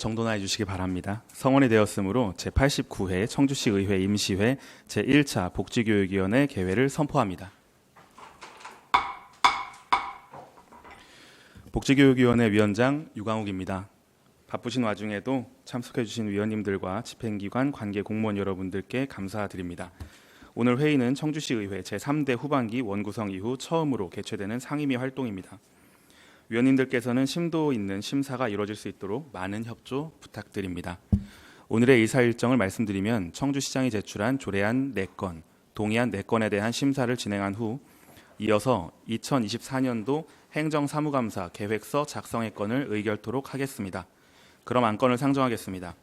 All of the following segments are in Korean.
정돈하여 주시기 바랍니다. 성원이 되었으므로 제89회 청주시 의회 임시회 제1차 복지교육위원회 개회를 선포합니다. 복지교육위원회 위원장 유광욱입니다. 바쁘신 와중에도 참석해 주신 위원님들과 집행기관 관계 공무원 여러분들께 감사드립니다. 오늘 회의는 청주시 의회 제3대 후반기 원구성 이후 처음으로 개최되는 상임위 활동입니다. 위원님들께서는 심도 있는 심사가 이루어질 수 있도록 많은 협조 부탁드립니다. 오늘의 의사 일정을 말씀드리면 청주시장이 제출한 조례안 4건, 동의안 4건에 대한 심사를 진행한 후 이어서 2024년도 행정사무감사 계획서 작성의 건을 의결토록 하겠습니다. 그럼 안건을 상정하겠습니다.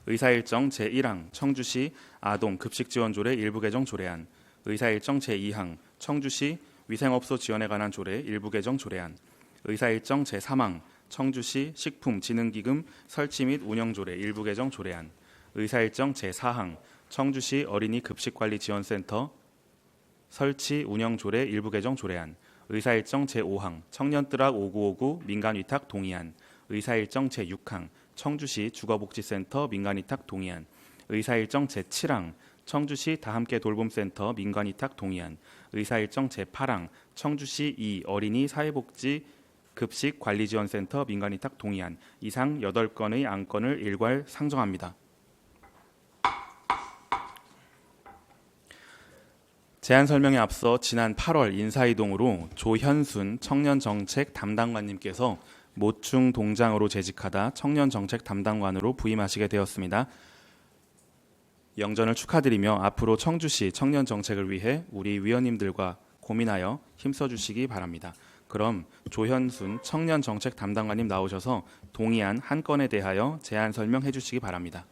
의사일정 제1항 청주시 아동급식지원조례 일부 개정 조례안, 의사일정 제2항 청주시 위생업소 지원에 관한 조례 일부 개정 조례안, 의사일정 제3항 청주시 식품진흥기금 설치 및 운영조례 일부 개정 조례안, 의사일정 제4항 청주시 어린이 급식관리지원센터 설치 운영조례 일부 개정 조례안, 의사일정 제5항 청년뜨락 5959 민간위탁 동의안, 의사일정 제6항 청주시 주거복지센터 민간위탁 동의안, 의사일정 제7항 청주시 다함께 돌봄센터 민간위탁 동의안, 의사일정 제8항 청주시 2 어린이 사회복지 급식관리지원센터 민간위탁 동의안, 이상 8건의 안건을 일괄 상정합니다. 제안 설명에 앞서 지난 8월 인사이동으로 조현순 청년정책 담당관님께서 모충 동장으로 재직하다 청년정책 담당관으로 부임하시게 되었습니다. 영전을 축하드리며 앞으로 청주시 청년정책을 위해 우리 위원님들과 고민하여 힘써주시기 바랍니다. 그럼 조현순 청년정책 담당관님 나오셔서 동의안 한 건에 대하여 제안 설명해 주시기 바랍니다.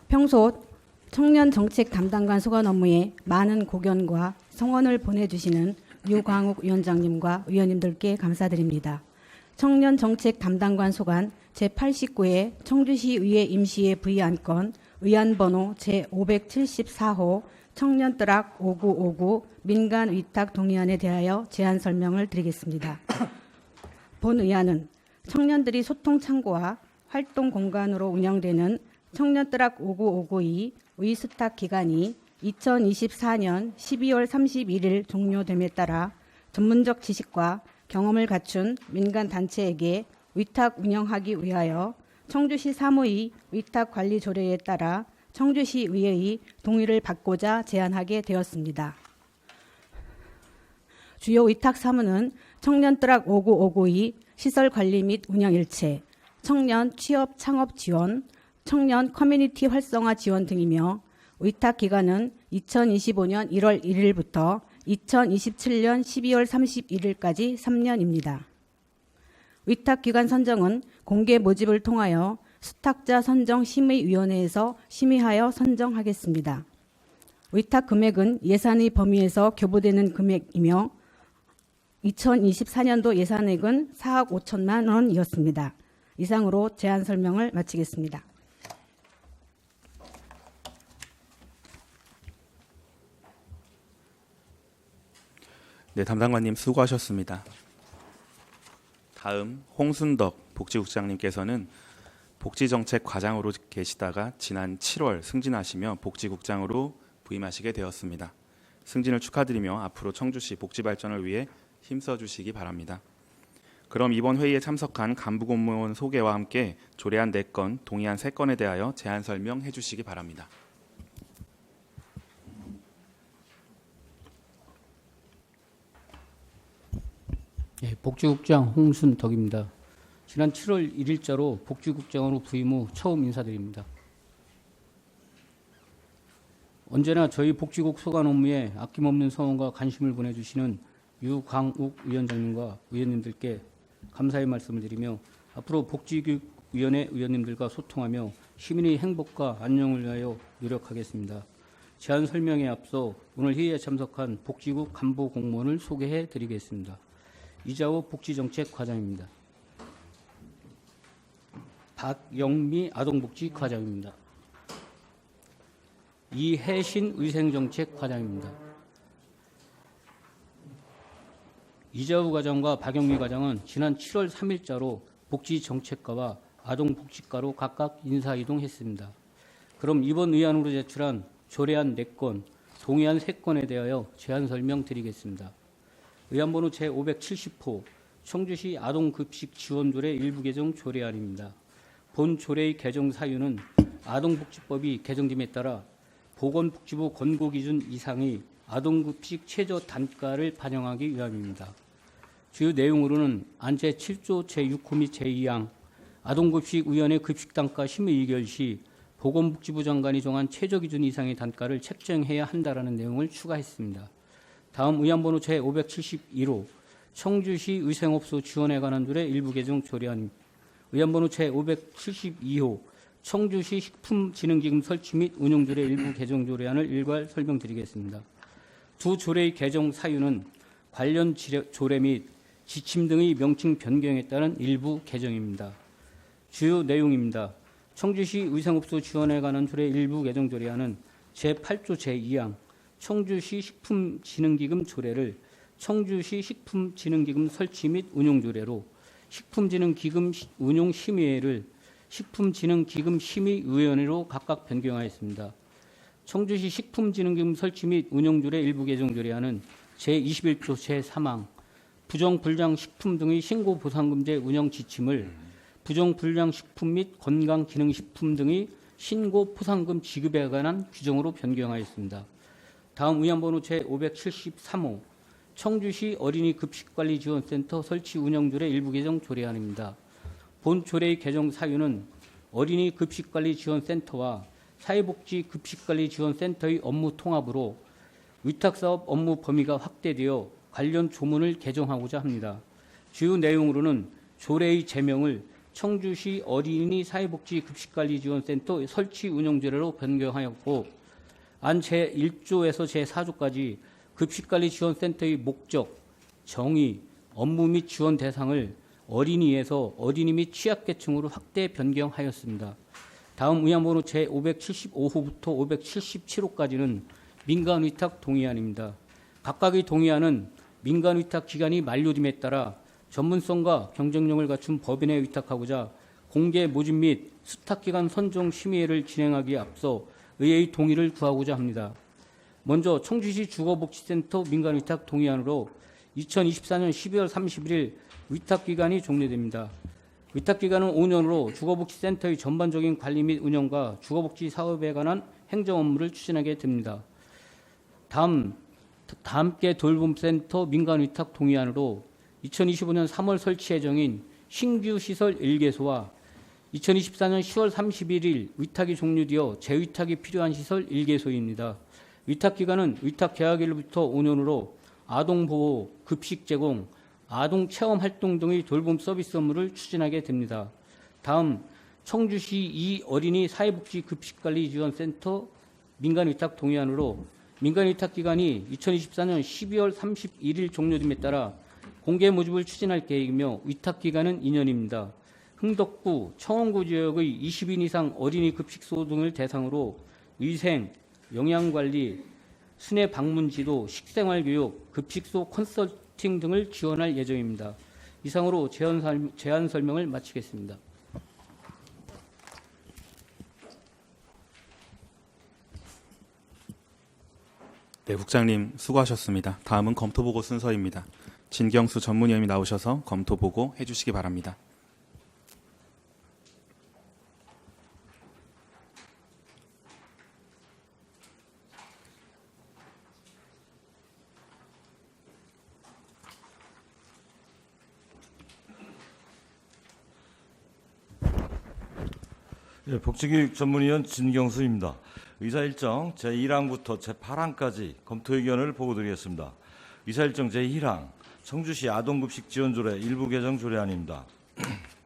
평소 청년정책 담당관 소관 업무에 많은 고견과 성원을 보내주시는 유광욱 위원장님과 위원님들께 감사드립니다. 청년정책 담당관 소관 제89회 청주시의회 임시회 부의안건 의안번호 제574호 청년뜨락 5959 민간위탁 동의안에 대하여 제안 설명을 드리겠습니다. 본 의안은 청년들이 소통 창구와 활동 공간으로 운영되는 청년뜨락 5959의 의수탁 기간이 2024년 12월 31일 종료됨에 따라 전문적 지식과 경험을 갖춘 민간단체에게 위탁 운영하기 위하여 청주시 사무의 위탁관리 조례에 따라 청주시의회의 동의를 받고자 제안하게 되었습니다. 주요 위탁 사무는 청년뜨락 5959의 시설관리 및 운영일체, 청년 취업 창업 지원, 청년 커뮤니티 활성화 지원 등이며 위탁 기간은 2025년 1월 1일부터 2027년 12월 31일까지 3년입니다. 위탁 기간 선정은 공개 모집을 통하여 수탁자 선정 심의위원회에서 심의하여 선정하겠습니다. 위탁 금액은 예산의 범위에서 교부되는 금액이며 2024년도 예산액은 4억 5천만 원이었습니다. 이상으로 제안 설명을 마치겠습니다. 네, 담당관님 수고하셨습니다. 다음 홍순덕 복지국장님께서는 복지정책 과장으로 계시다가 지난 7월 승진하시며 복지국장으로 부임하시게 되었습니다. 승진을 축하드리며 앞으로 청주시 복지 발전을 위해 힘써 주시기 바랍니다. 그럼 이번 회의에 참석한 간부 공무원 소개와 함께 조례안 4건, 동의안 3건에 대하여 제안 설명해 주시기 바랍니다. 예, 복지국장 홍순덕입니다. 지난 7월 1일자로 복지국장으로 부임 후 처음 인사드립니다. 언제나 저희 복지국 소관 업무에 아낌없는 성원과 관심을 보내주시는 유광욱 위원장님과 위원님들께 감사의 말씀을 드리며 앞으로 복지교육위원회 위원님들과 소통하며 시민의 행복과 안녕을 위하여 노력하겠습니다. 제안 설명에 앞서 오늘 회의에 참석한 복지국 간부 공무원을 소개해 드리겠습니다. 이자호 복지정책 과장입니다. 박영미 아동복지 과장입니다. 이혜신 위생정책과장입니다. 이자우 과장과 박영미 과장은 지난 7월 3일자로 복지정책과와 아동복지과로 각각 인사이동했습니다. 그럼 이번 의안으로 제출한 조례안 4건, 동의안 3건에 대하여 제안 설명드리겠습니다. 의안번호 제570호 청주시 아동급식 지원조례 일부 개정 조례안입니다. 본 조례의 개정 사유는 아동복지법이 개정됨에 따라 보건복지부 권고기준 이상의 아동급식 최저 단가를 반영하기 위함입니다. 주요 내용으로는 안 제7조 제6호 및 제2항 아동급식위원회 급식단가 심의 의결 시 보건복지부 장관이 정한 최저기준 이상의 단가를 책정해야 한다라는 내용을 추가했습니다. 다음 의안번호 제571호 청주시 의생업소 지원에 관한 조례 일부 개정 조례안입니다. 의안번호 제572호 청주시 식품진흥기금 설치 및 운영조례 일부 개정 조례안을 일괄 설명드리겠습니다. 두 조례의 개정 사유는 관련 조례 및 지침 등의 명칭 변경에 따른 일부 개정입니다. 주요 내용입니다. 청주시 의생업소 지원에 관한 조례 일부 개정 조례안은 제8조 제2항 청주시 식품진흥기금 조례를 청주시 식품진흥기금 설치 및 운용 조례로 식품진흥기금 운용심의회를 식품진흥기금 심의위원회로 각각 변경하였습니다. 청주시 식품진흥기금 설치 및 운용 조례 일부 개정 조례안은 제21조 제3항 부정불량식품 등의 신고보상금제 운영 지침을 부정불량식품 및 건강기능식품 등의 신고보상금 지급에 관한 규정으로 변경하였습니다. 다음 의안번호 제573호 청주시 어린이급식관리지원센터 설치 운영조례 일부 개정 조례안입니다. 본 조례의 개정 사유는 어린이급식관리지원센터와 사회복지급식관리지원센터의 업무 통합으로 위탁사업 업무 범위가 확대되어 관련 조문을 개정하고자 합니다. 주요 내용으로는 조례의 제명을 청주시 어린이 사회복지급식관리지원센터 설치 운영조례로 변경하였고 안 제1조에서 제4조까지 급식관리지원센터의 목적, 정의, 업무 및 지원 대상을 어린이에서 어린이 및 취약계층으로 확대 변경하였습니다. 다음 의안번호 제575호부터 577호까지는 민간위탁 동의안입니다. 각각의 동의안은 민간위탁 기간이 만료됨에 따라 전문성과 경쟁력을 갖춘 법인에 위탁하고자 공개 모집 및 수탁기관 선정 심의회를 진행하기에 앞서 의회의 동의를 구하고자 합니다. 먼저 청주시 주거복지센터 민간위탁 동의안으로 2024년 12월 31일 위탁기간이 종료됩니다. 위탁기간은 5년으로 주거복지센터의 전반적인 관리 및 운영과 주거복지 사업에 관한 행정 업무를 추진하게 됩니다. 다 함께 돌봄센터 민간위탁 동의안으로 2025년 3월 설치 예정인 신규 시설 1개소와 2024년 10월 31일 위탁이 종료되어 재위탁이 필요한 시설 1개소입니다. 위탁기간은 위탁 계약일부터 5년으로 아동보호, 급식 제공, 아동체험활동 등의 돌봄 서비스 업무를 추진하게 됩니다. 다음 청주시 이 어린이 사회복지급식관리지원센터 민간위탁 동의안으로 민간위탁기간이 2024년 12월 31일 종료됨에 따라 공개 모집을 추진할 계획이며 위탁기간은 2년입니다. 흥덕구, 청원구 지역의 20인 이상 어린이 급식소 등을 대상으로 위생, 영양관리, 순회 방문 지도, 식생활교육, 급식소 컨설팅 등을 지원할 예정입니다. 이상으로 제안 설명을 마치겠습니다. 네, 국장님 수고하셨습니다. 다음은 검토보고 순서입니다. 진경수 전문위원이 나오셔서 검토보고 해주시기 바랍니다. 예, 복지교육 전문위원 진경수입니다. 의사일정 제1항부터 제8항까지 검토 의견을 보고드리겠습니다. 의사일정 제1항 청주시 아동급식 지원조례 일부 개정 조례안입니다.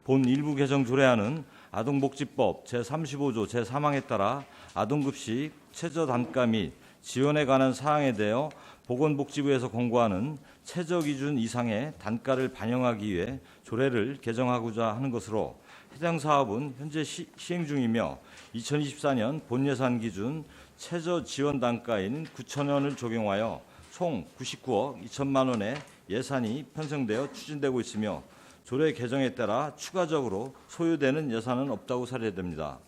본 일부 개정 조례안은 아동복지법 제35조 제3항에 따라 아동급식 최저단가 및 지원에 관한 사항에 대하여 보건복지부에서 공고하는 최저기준 이상의 단가를 반영하기 위해 조례를 개정하고자 하는 것으로 해당 사업은 현재 시행 중이며 2024년 본 예산 기준 최저 지원 단가인 9천 원을 적용하여 총 99억 2천만 원의 예산이 편성되어 추진되고 있으며 조례 개정에 따라 추가적으로 소요되는 예산은 없다고 사례됩니다.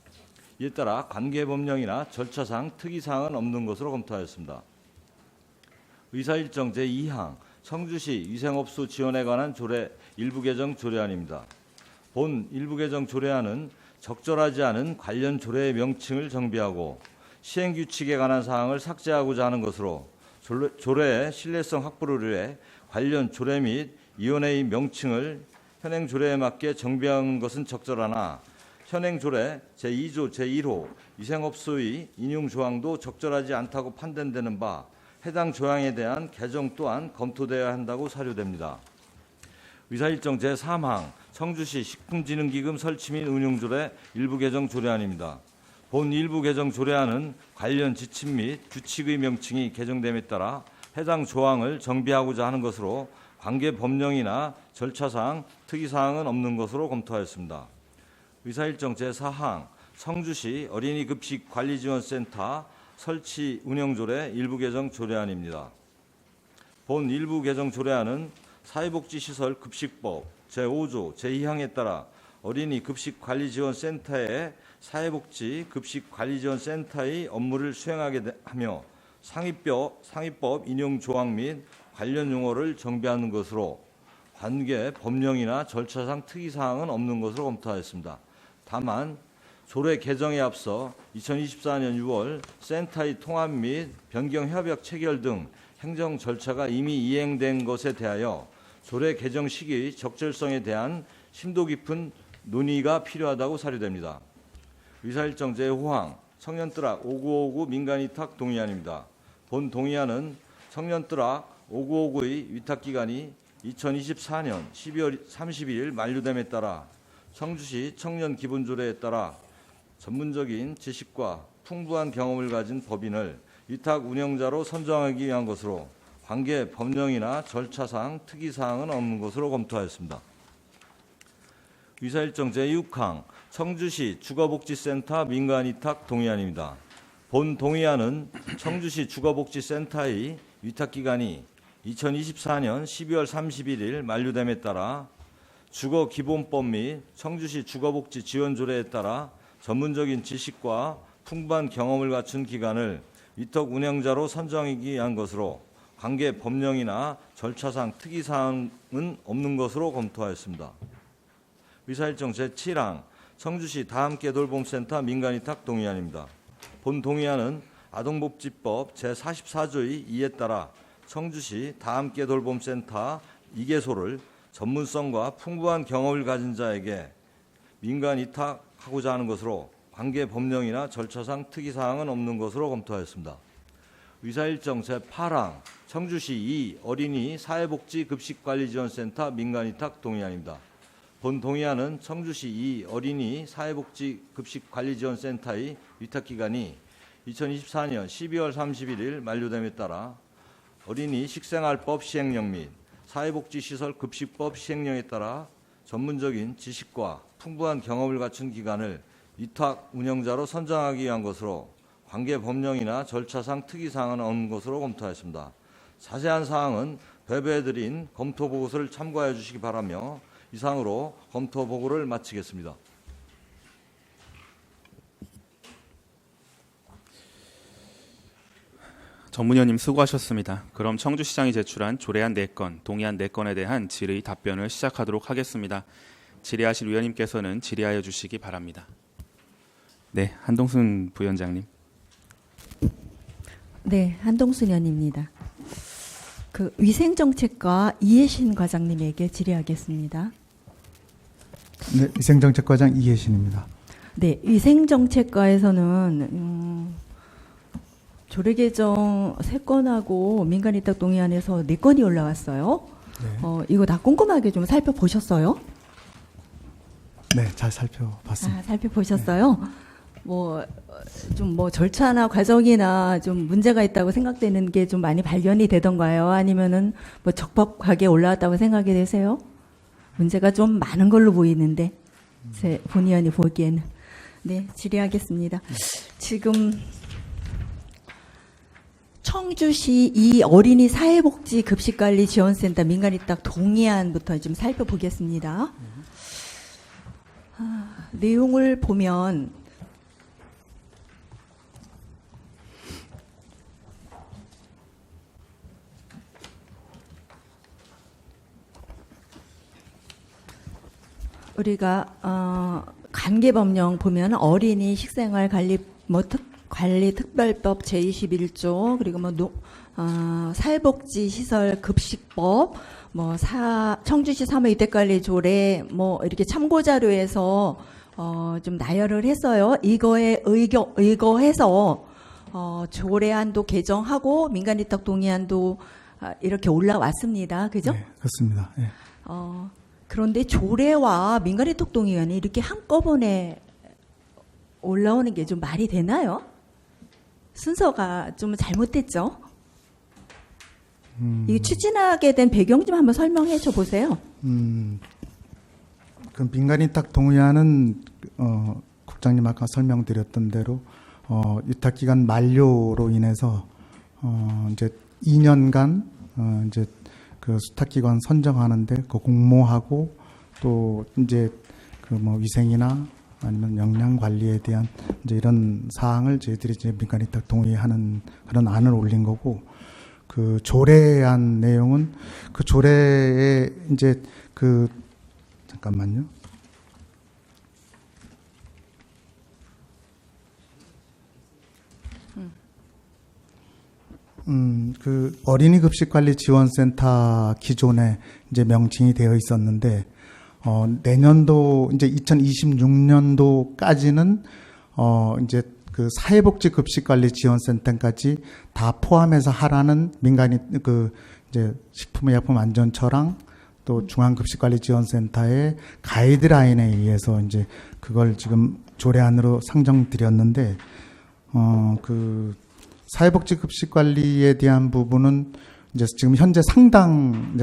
이에 따라 관계 법령이나 절차상 특이사항은 없는 것으로 검토하였습니다. 의사일정 제2항 청주시 위생업소 지원에 관한 조례 일부 개정 조례안입니다. 본 일부 개정 조례안은 적절하지 않은 관련 조례의 명칭을 정비하고 시행규칙에 관한 사항을 삭제하고자 하는 것으로 조례의 신뢰성 확보를 위해 관련 조례 및 위원회의 명칭을 현행 조례에 맞게 정비하는 것은 적절하나 현행 조례 제2조 제1호 위생업소의 인용 조항도 적절하지 않다고 판단되는 바 해당 조항에 대한 개정 또한 검토되어야 한다고 사료됩니다. 의사일정 제3항 청주시 식품진흥기금 설치 및 운용조례 일부 개정 조례안입니다. 본 일부 개정 조례안은 관련 지침 및 규칙의 명칭이 개정됨에 따라 해당 조항을 정비하고자 하는 것으로 관계 법령이나 절차상 특이사항은 없는 것으로 검토하였습니다. 의사일정 제4항 청주시 어린이급식관리지원센터 설치 운영조례 일부 개정 조례안입니다. 본 일부 개정 조례안은 사회복지시설 급식법 제5조 제2항에 따라 어린이급식관리지원센터의 사회복지 급식관리지원센터의 업무를 수행하게 하며 상위법 인용 조항 및 관련 용어를 정비하는 것으로 관계 법령이나 절차상 특이사항은 없는 것으로 검토하였습니다. 다만 조례 개정에 앞서 2024년 6월 센터의 통합 및 변경 협약 체결 등 행정 절차가 이미 이행된 것에 대하여 조례 개정 시기의 적절성에 대한 심도 깊은 논의가 필요하다고 사료됩니다. 의사일정 제5항 청년뜨락 5959 민간위탁 동의안입니다. 본 동의안은 청년뜨락 5959의 위탁기간이 2024년 12월 31일 만료됨에 따라 청주시 청년기본조례에 따라 전문적인 지식과 풍부한 경험을 가진 법인을 위탁 운영자로 선정하기 위한 것으로 관계 법령이나 절차상 특이사항은 없는 것으로 검토하였습니다. 의사일정 제6항 청주시 주거복지센터 민간위탁 동의안입니다. 본 동의안은 청주시 주거복지센터의 위탁기간이 2024년 12월 31일 만료됨에 따라 주거기본법 및 청주시 주거복지지원조례에 따라 전문적인 지식과 풍부한 경험을 갖춘 기관을 위탁 운영자로 선정하기 위한 것으로 관계 법령이나 절차상 특이사항은 없는 것으로 검토하였습니다. 의사일정 제7항 청주시 다함께 돌봄센터 민간위탁 동의안입니다. 본 동의안은 아동복지법 제44조의 2에 따라 청주시 다함께 돌봄센터 2개소를 전문성과 풍부한 경험을 가진 자에게 민간 위탁하고자 하는 것으로 관계 법령이나 절차상 특이사항은 없는 것으로 검토하였습니다. 의사일정 제8항 청주시 2 어린이 사회복지급식관리지원센터 민간위탁 동의안입니다. 본 동의안은 청주시 2 어린이 사회복지급식관리지원센터의 위탁기간이 2024년 12월 31일 만료됨에 따라 어린이 식생활법 시행령 및 사회복지시설 급식법 시행령에 따라 전문적인 지식과 풍부한 경험을 갖춘 기관을 위탁 운영자로 선정하기 위한 것으로 관계 법령이나 절차상 특이사항은 없는 것으로 검토하였습니다. 자세한 사항은 배부해드린 검토 보고서를 참고해 주시기 바라며 이상으로 검토 보고를 마치겠습니다. 전문위원님 수고하셨습니다. 그럼 청주시장이 제출한 조례안 4건, 동의안 4건에 대한 질의 답변을 시작하도록 하겠습니다. 질의하실 위원님께서는 질의하여 주시기 바랍니다. 네, 한동순 부위원장님. 네, 한동순 의원입니다. 위생정책과 이해신 과장님에게 질의하겠습니다. 네, 위생정책과장 이혜신입니다. 네, 위생정책과에서는 조례 개정 3건하고 민간위탁 동의안에서 4건이 올라왔어요. 네, 이거 다 꼼꼼하게 좀 살펴보셨어요? 네, 잘 살펴봤습니다. 살펴보셨어요? 좀 절차나 과정이나 좀 문제가 있다고 생각되는 게 좀 많이 발견이 되던가요? 아니면은 적법하게 올라왔다고 생각이 되세요? 문제가 좀 많은 걸로 보이는데. 제 본의원이 보기에는. 네, 질의하겠습니다. 지금 청주시 이 어린이 사회복지 급식관리 지원센터 민간위탁 동의안부터 좀 살펴보겠습니다. 내용을 보면 우리가 관계법령 보면 어린이 식생활 관리 관리 특별법 제21조 그리고 사회복지시설 급식법 청주시 사무이택관리 조례 이렇게 참고 자료에서 좀 나열을 했어요. 이거에 의거해서 조례안도 개정하고 민간위탁 동의안도 이렇게 올라왔습니다. 그죠? 네, 그렇습니다. 예. 그런데 조례와 민간위탁 동의안이 이렇게 한꺼번에 올라오는 게 좀 말이 되나요? 순서가 좀 잘못됐죠? 이 추진하게 된 배경 좀 한번 설명해 줘 보세요. 그 민간위탁 동의안은 국장님 아까 설명드렸던 대로 위탁 기간 만료로 인해서 이제 2년간 이제 그 수탁기관 선정하는데 그 공모하고 또 이제 그 위생이나 아니면 영양 관리에 대한 이제 이런 사항을 저희들이 이제 민간위탁 동의하는 그런 안을 올린 거고, 그 조례안 내용은 그 조례에 이제 그 잠깐만요. 그 어린이 급식 관리 지원센터 기존에 이제 명칭이 되어 있었는데, 내년도 이제 2026년도까지는 이제 그 사회복지 급식 관리 지원센터까지 다 포함해서 하라는 민간이 그 이제 식품의약품안전처랑 또 중앙급식관리지원센터의 가이드라인에 의해서 이제 그걸 지금 조례안으로 상정드렸는데, 그 사회복지 급식 관리에 대한 부분은 이제 지금 현재 상당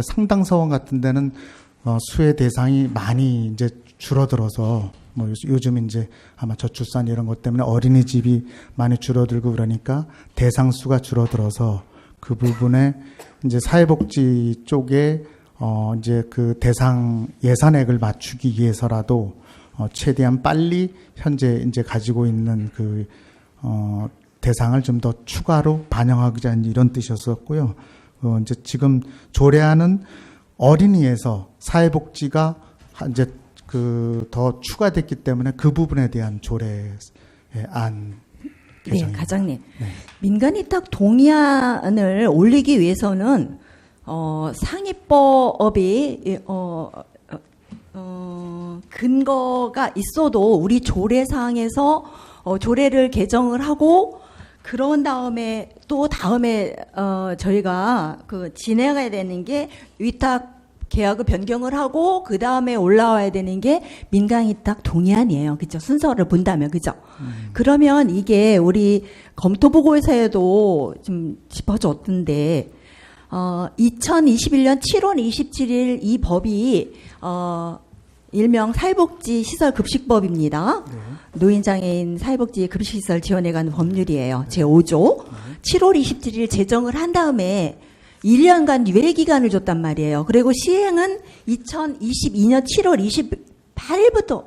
서원 같은 데는 수혜 대상이 많이 이제 줄어들어서 요즘 이제 아마 저출산 이런 것 때문에 어린이집이 많이 줄어들고 그러니까 대상 수가 줄어들어서 그 부분에 이제 사회복지 쪽에 이제 그 대상 예산액을 맞추기 위해서라도 최대한 빨리 현재 이제 가지고 있는 그 대상을 좀 더 추가로 반영하고자 하는 이런 뜻이었었고요. 이제 지금 조례안은 어린이에서 사회복지가 이제 그 더 추가됐기 때문에 그 부분에 대한 조례안 네, 과장님. 네. 민간위탁 동의안을 올리기 위해서는 상위법이 근거가 있어도 우리 조례사항에서 조례를 개정을 하고 그런 다음에 또 다음에 저희가 그 진행해야 되는 게 위탁 계약을 변경을 하고 그 다음에 올라와야 되는 게 민간위탁 동의안이에요. 그죠? 순서를 본다면 그죠? 그러면 이게 우리 검토 보고서에도 좀 짚어줬던데 2021년 7월 27일 이 법이 일명 사회복지 시설 급식법입니다. 네. 노인장애인 사회복지 급식시설 지원에 관한 법률이에요. 제5조. 7월 27일 제정을 한 다음에 1년간 유예기간을 줬단 말이에요. 그리고 시행은 2022년 7월 28일부터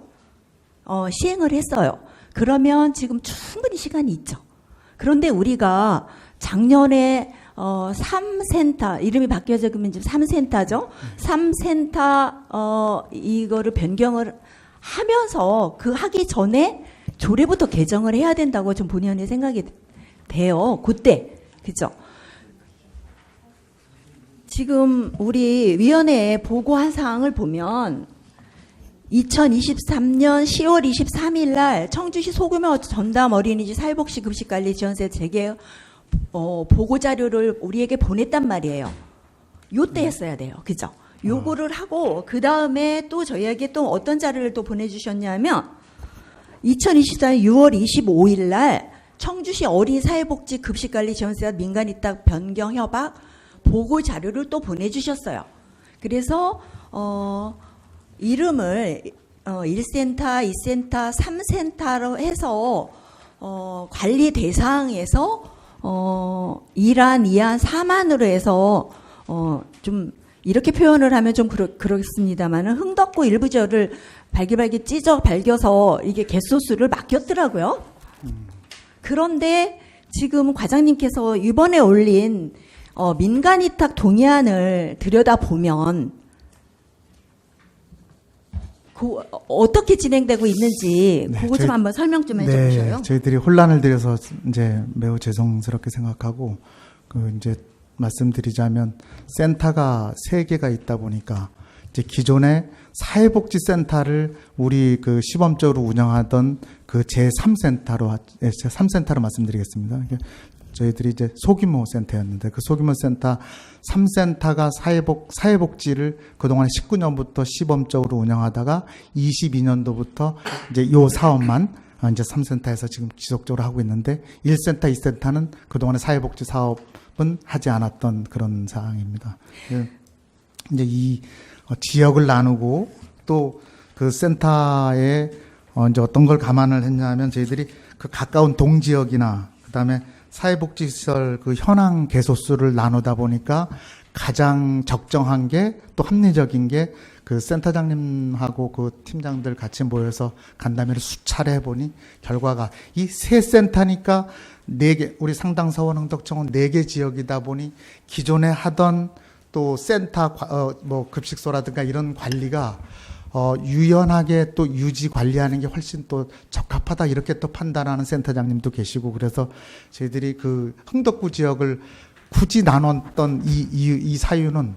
시행을 했어요. 그러면 지금 충분히 시간이 있죠. 그런데 우리가 작년에 3센터, 이름이 바뀌어서 그러면 지금 3센터죠. 3센터, 이거를 변경을 하면서 그 하기 전에 조례부터 개정을 해야 된다고 좀 본의원의 생각이 돼요. 그때. 그죠? 지금 우리 위원회에 보고한 사항을 보면 2023년 10월 23일 날 청주시 소규모 전담 어린이집 사회복지 급식관리 지원센터 재개 보고 자료를 우리에게 보냈단 말이에요. 요때 했어야 돼요. 그죠? 요거를 하고 그 다음에 또 저희에게 또 어떤 자료를 또 보내주셨냐면 2024년 6월 25일 날 청주시 어린이 사회복지 급식관리 지원센터 민간위탁 변경 협약 보고 자료를 또 보내주셨어요. 그래서 이름을 1센터, 2센터, 3센터로 해서 관리 대상에서 2란, 2안, 4만으로 해서 좀 이렇게 표현을 하면 좀 그렇습니다만은 흥덕구 일부 지역을 발기발기 찢어 발겨서 이게 개소수를 맡겼더라고요. 그런데 지금 과장님께서 이번에 올린 민간위탁 동의안을 들여다보면 어떻게 진행되고 있는지 네, 그거 좀 한번 설명 좀 해주셔요. 네, 저희들이 혼란을 드려서 이제 매우 죄송스럽게 생각하고 이제 말씀드리자면 센터가 3개가 있다 보니까 이제 기존의 사회복지센터를 우리 그 시범적으로 운영하던 그 제3센터로 말씀드리겠습니다. 저희들이 이제 소규모 센터였는데 그 소규모 센터 3센터가 사회복지를 그동안 19년부터 시범적으로 운영하다가 22년도부터 이제 요 사업만 이제 3센터에서 지금 지속적으로 하고 있는데 1센터, 2센터는 그동안의 사회복지 사업은 하지 않았던 그런 상황입니다. 이제 이 지역을 나누고 또 그 센터에 이제 어떤 걸 감안을 했냐면 저희들이 그 가까운 동지역이나 그다음에 사회복지시설 그 현황 개소수를 나누다 보니까 가장 적정한 게 또 합리적인 게 그 센터장님하고 그 팀장들 같이 모여서 간담회를 수차례 해보니 결과가 이 세 센터니까 4개, 우리 상당서원 흥덕청은 4개 지역이다 보니 기존에 하던 또 센터 뭐 급식소라든가 이런 관리가 유연하게 또 유지 관리하는 게 훨씬 또 적합하다 이렇게 또 판단하는 센터장님도 계시고 그래서 저희들이 그 흥덕구 지역을 굳이 나눴던 이 사유는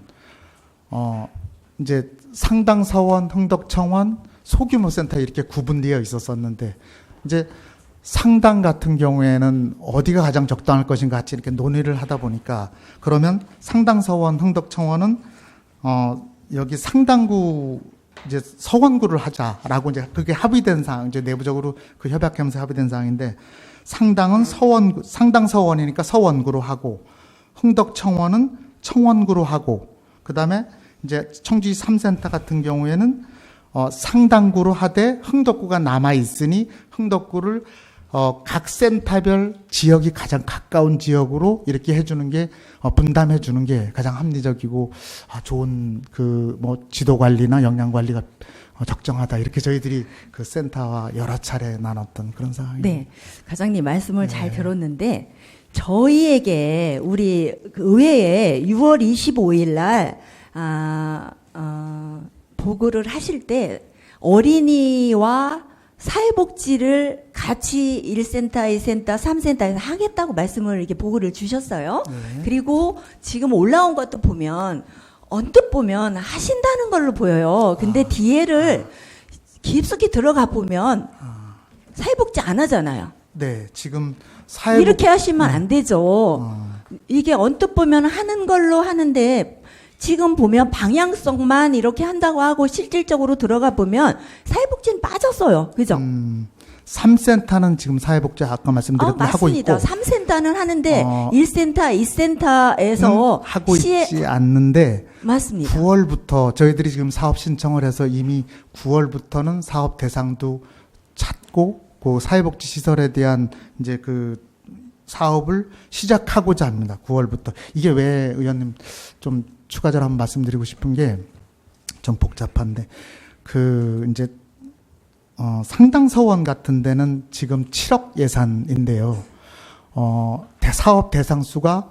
이제 상당서원, 흥덕청원, 소규모 센터 이렇게 구분되어 있었었는데 이제 상당 같은 경우에는 어디가 가장 적당할 것인가 같이 이렇게 논의를 하다 보니까 그러면 상당서원, 흥덕청원은 여기 상당구 이제 서원구를 하자라고 이제 그게 합의된 사항, 이제 내부적으로 그 협약하면서 합의된 사항인데 상당은 상당서원이니까 서원구로 하고 흥덕청원은 청원구로 하고 그다음에 이제 청주시 3센터 같은 경우에는 상당구로 하되 흥덕구가 남아 있으니 흥덕구를 각 센터별 지역이 가장 가까운 지역으로 이렇게 해주는 게 분담해 주는 게 가장 합리적이고 좋은 그 뭐 지도 관리나 역량 관리가 적정하다 이렇게 저희들이 그 센터와 여러 차례 나눴던 그런 상황입니다. 네, 과장님 말씀을 잘 들었는데 저희에게 우리 그 의회에 6월 25일 날 보고를 하실 때 어린이와 사회복지를 같이 1센터, 2센터, 3센터에서 하겠다고 말씀을 이렇게 보고를 주셨어요. 네. 그리고 지금 올라온 것도 보면 언뜻 보면 하신다는 걸로 보여요. 근데 뒤에를 깊숙이 들어가 보면 사회복지 안 하잖아요. 네, 지금 이렇게 하시면 안 되죠. 이게 언뜻 보면 하는 걸로 하는데 지금 보면 방향성만 이렇게 한다고 하고 실질적으로 들어가 보면 사회복지는 빠졌어요. 그죠? 3센터는 지금 사회복지 아까 말씀드렸던 하고 있고 맞습니다. 3센터는 하는데 1센터, 2센터에서 하고 있지 않는데 맞습니다. 9월부터 저희들이 지금 사업 신청을 해서 이미 9월부터는 사업 대상도 찾고 그 사회복지 시설에 대한 이제 그 사업을 시작하고자 합니다. 9월부터. 이게 왜 의원님 좀 추가적으로 한번 말씀드리고 싶은 게 좀 복잡한데 그 이제 상당서원 같은 데는 지금 7억 예산인데요. 사업 대상 수가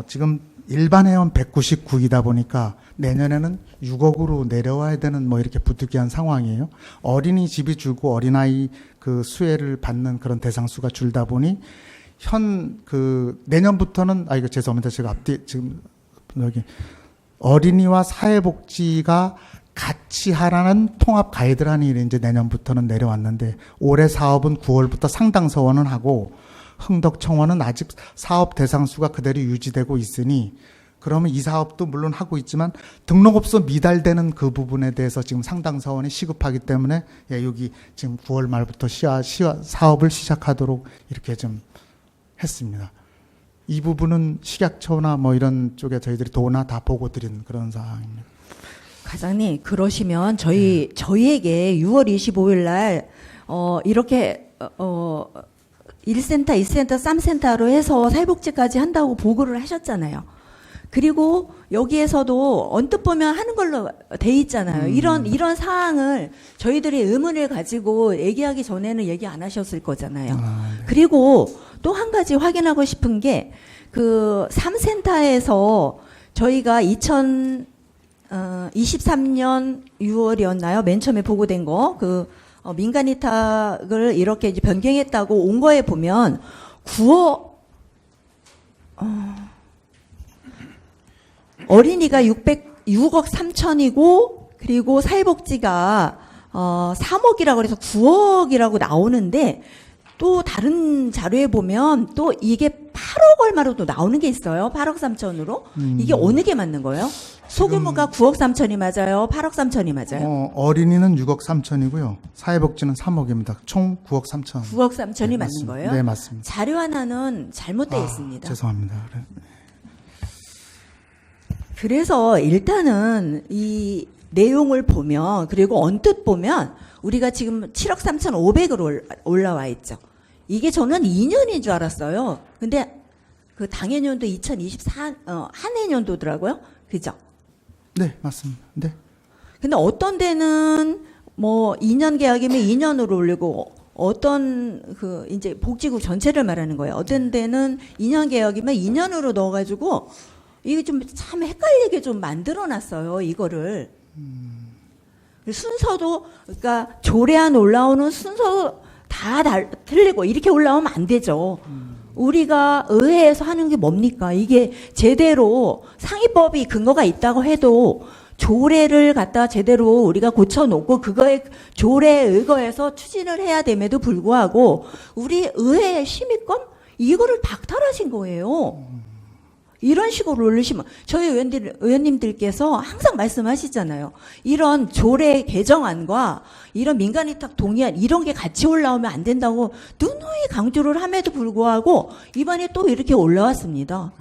지금 일반 회원 199이다 보니까 내년에는 6억으로 내려와야 되는 뭐 이렇게 부득이한 상황이에요. 어린이집이 줄고 어린아이 그 수혜를 받는 그런 대상 수가 줄다 보니 내년부터는 이거 죄송합니다. 제가 앞뒤 지금 여기 어린이와 사회복지가 같이 하라는 통합 가이드라인이 이제 내년부터는 내려왔는데 올해 사업은 9월부터 상당서원은 하고 흥덕청원은 아직 사업 대상 수가 그대로 유지되고 있으니 그러면 이 사업도 물론 하고 있지만 등록업소 미달되는 그 부분에 대해서 지금 상당서원이 시급하기 때문에 여기 지금 9월 말부터 사업을 시작하도록 이렇게 좀 했습니다. 이 부분은 식약처나 뭐 이런 쪽에 저희들이 도나 다 보고 드린 그런 상황입니다. 과장님, 그러시면 저희에게 6월 25일 날 이렇게 1센터, 2센터, 3센터로 해서 사회복지까지 한다고 보고를 하셨잖아요. 그리고 여기에서도 언뜻 보면 하는 걸로 돼 있잖아요. 이런 사항을 저희들이 의문을 가지고 얘기하기 전에는 얘기 안 하셨을 거잖아요. 네. 그리고 또 한 가지 확인하고 싶은 게 그 3센터에서 저희가 2023년 6월이었나요? 맨 처음에 보고된 거. 민간 위탁을 이렇게 이제 변경했다고 온 거에 보면 6억 3천이고, 그리고 사회복지가 3억이라고 그래서 9억이라고 나오는데, 또 다른 자료에 보면 또 이게 8억 얼마로 또 나오는 게 있어요. 8억 3천으로. 이게 어느 게 맞는 거예요? 소규모가 9억 3천이 맞아요? 8억 3천이 맞아요? 어린이는 6억 3천이고요. 사회복지는 3억입니다. 총 9억 3천. 9억 3천이 맞는 맞습니다. 거예요? 네, 맞습니다. 자료 하나는 잘못되어 있습니다. 죄송합니다. 네. 그래서 일단은 이 내용을 보면, 그리고 언뜻 보면 우리가 지금 7억 3,500으로 올라와 있죠. 이게 저는 2년인 줄 알았어요. 근데 그 당해년도 2024 한해년도더라고요. 그죠? 네, 맞습니다. 네. 근데 어떤 데는 뭐 2년 계약이면 2년으로 올리고, 어떤 그 이제 복지국 전체를 말하는 거예요. 어떤 데는 2년 계약이면 2년으로 넣어가지고 이게 좀 참 헷갈리게 좀 만들어놨어요. 이거를. 순서도, 그러니까 조례안 올라오는 순서 다 틀리고 이렇게 올라오면 안 되죠. 우리가 의회에서 하는 게 뭡니까? 이게 제대로 상위법이 근거가 있다고 해도 조례를 갖다 제대로 우리가 고쳐놓고 그거에 조례에 의거해서 추진을 해야 됨에도 불구하고 우리 의회의 심의권? 이거를 박탈하신 거예요. 이런 식으로 올리시면 저희 의원님들께서 항상 말씀하시잖아요. 이런 조례 개정안과 이런 민간위탁 동의안 이런 게 같이 올라오면 안 된다고 누누이 강조를 함에도 불구하고 이번에 또 이렇게 올라왔습니다.